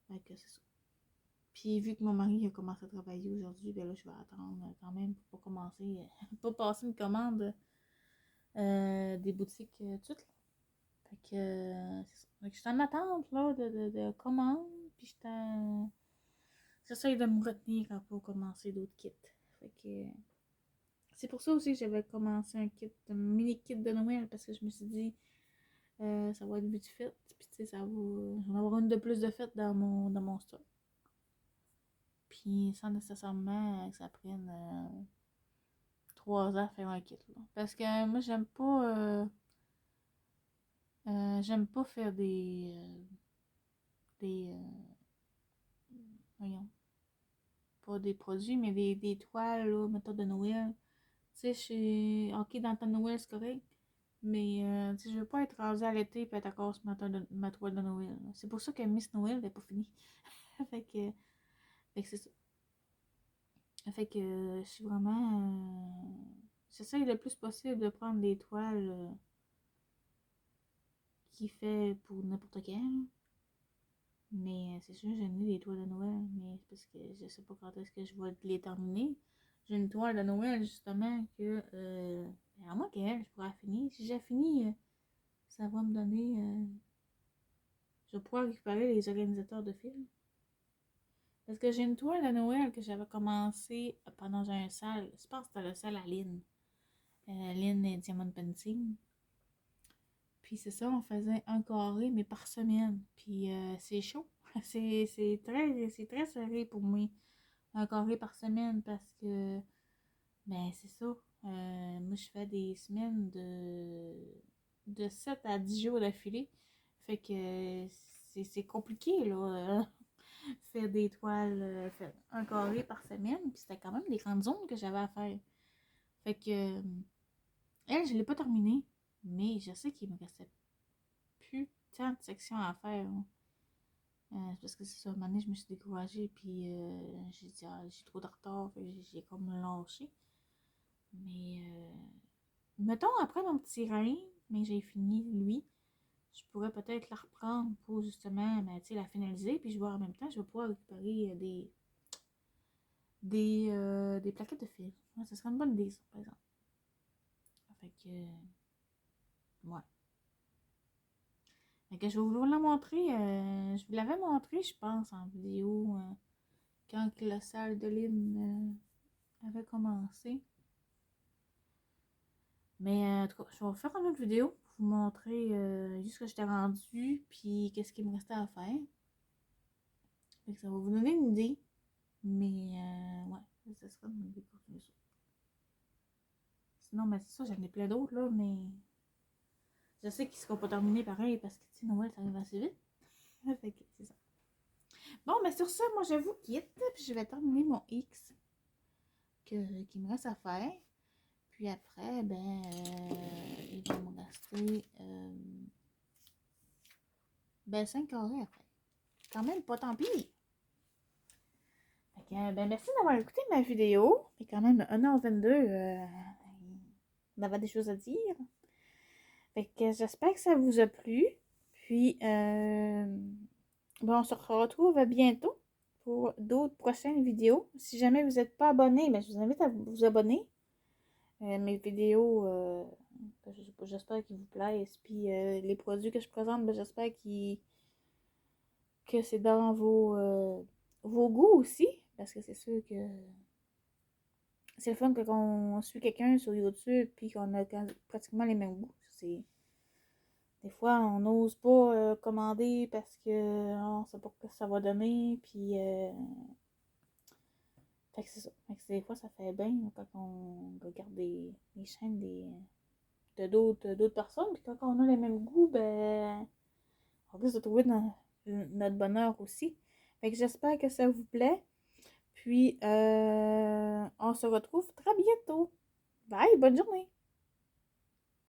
Fait que c'est ça. Puis vu que mon mari a commencé à travailler aujourd'hui, ben là, je vais attendre quand même pour pas commencer, pas passer une commande des boutiques tout de suite. Fait que c'est ça. Fait que je suis en attente là, de commande, puis j'essaye de me retenir pour commencer d'autres kits. Fait que c'est pour ça aussi que j'avais commencé un mini kit de Noël, parce que je me suis dit, ça va être but de fête, puis tu sais, ça va, j'en avoir une de plus de fête dans mon stock. Puis sans nécessairement que ça prenne 3 ans faire un kit, là. Parce que moi, j'aime pas faire des, voyons, pas des produits, mais des toiles, là, mettons, de Noël. Tu sais, ok, dans le temps de Noël, c'est correct. Mais, tu sais, je veux pas être rendue à l'été et être encore sur ma toile de Noël, là. C'est pour ça que Miss Noël n'est pas finie. fait que, fait que c'est ça. Fait que, je suis vraiment. J'essaye le plus possible de prendre des toiles qui fait pour n'importe quand. Mais c'est sûr, j'ai mis des toiles de Noël, mais c'est parce que je sais pas quand est-ce que je vais les terminer. J'ai une toile de Noël, justement, que, à moins qu'elle, je pourrais finir. Si j'ai fini, ça va me donner, je vais pouvoir récupérer les organisateurs de films. Parce que j'ai une toile de Noël que j'avais commencé pendant un salle, je pense que c'était le salle à Lynn. Lynn et Diamond Painting. Puis c'est ça, on faisait un carré, mais par semaine. Puis c'est chaud. C'est très serré pour moi. Un carré par semaine parce que, ben c'est ça. Moi, je fais des semaines de 7 à 10 jours d'affilée. Fait que c'est compliqué, là. Faire des toiles, faire un carré par semaine. Puis c'était quand même des grandes zones que j'avais à faire. Fait que, elle, je l'ai pas terminée. Mais je sais qu'il me restait plus tant de sections à faire, hein. Parce que c'est ça, un moment donné, je me suis découragée, puis j'ai dit, ah, j'ai trop de retard, j'ai comme lâché. Mais, mettons, après mon petit rein, mais j'ai fini, lui, je pourrais peut-être la reprendre pour justement, ben, tu sais, la finaliser, puis je vois en même temps, je vais pouvoir récupérer des plaquettes de fil. Ouais, ça serait une bonne idée, ça, par exemple. Fait que, ouais. Fait que je vais vous la montrer, je vous l'avais montré, je pense, en vidéo, quand la salle de Lynn avait commencé. Mais en tout cas, je vais vous faire une autre vidéo pour vous montrer juste ce que j'étais rendue, puis qu'est-ce qu'il me restait à faire. Fait que ça va vous donner une idée. Mais ouais, ça sera une idée pour ça. Sinon, ben, c'est ça, j'en ai plein d'autres, là, mais je sais qu'ils ne seront pas terminés pareil parce que, tu sais, Noël, ça arrive assez vite. Fait que c'est ça. Bon, mais sur ça, moi, je vous quitte, puis je vais terminer mon X qu'il me reste à faire. Puis après, ben, il va me rester ben 5 carrés après. Quand même pas tant pis. Fait que, ben, merci d'avoir écouté ma vidéo. C'est quand même 1h22. On avait des choses à dire. Fait que j'espère que ça vous a plu. Puis, bon, on se retrouve bientôt pour d'autres prochaines vidéos. Si jamais vous n'êtes pas abonné, ben, je vous invite à vous abonner. Mes vidéos, j'espère qu'ils vous plaisent. Puis les produits que je présente, ben, j'espère que c'est dans vos goûts aussi. Parce que c'est sûr que c'est le fun quand on suit quelqu'un sur YouTube puis qu'on a pratiquement les mêmes goûts. Des fois, on n'ose pas commander parce que on sait pas ce que ça va donner. Puis, fait que c'est ça. Fait que des fois, ça fait bien quand on regarde des chaînes de d'autres personnes. Puis quand on a les mêmes goûts, ben, on risque de trouver notre bonheur aussi. Fait que j'espère que ça vous plaît. Puis, on se retrouve très bientôt. Bye, bonne journée!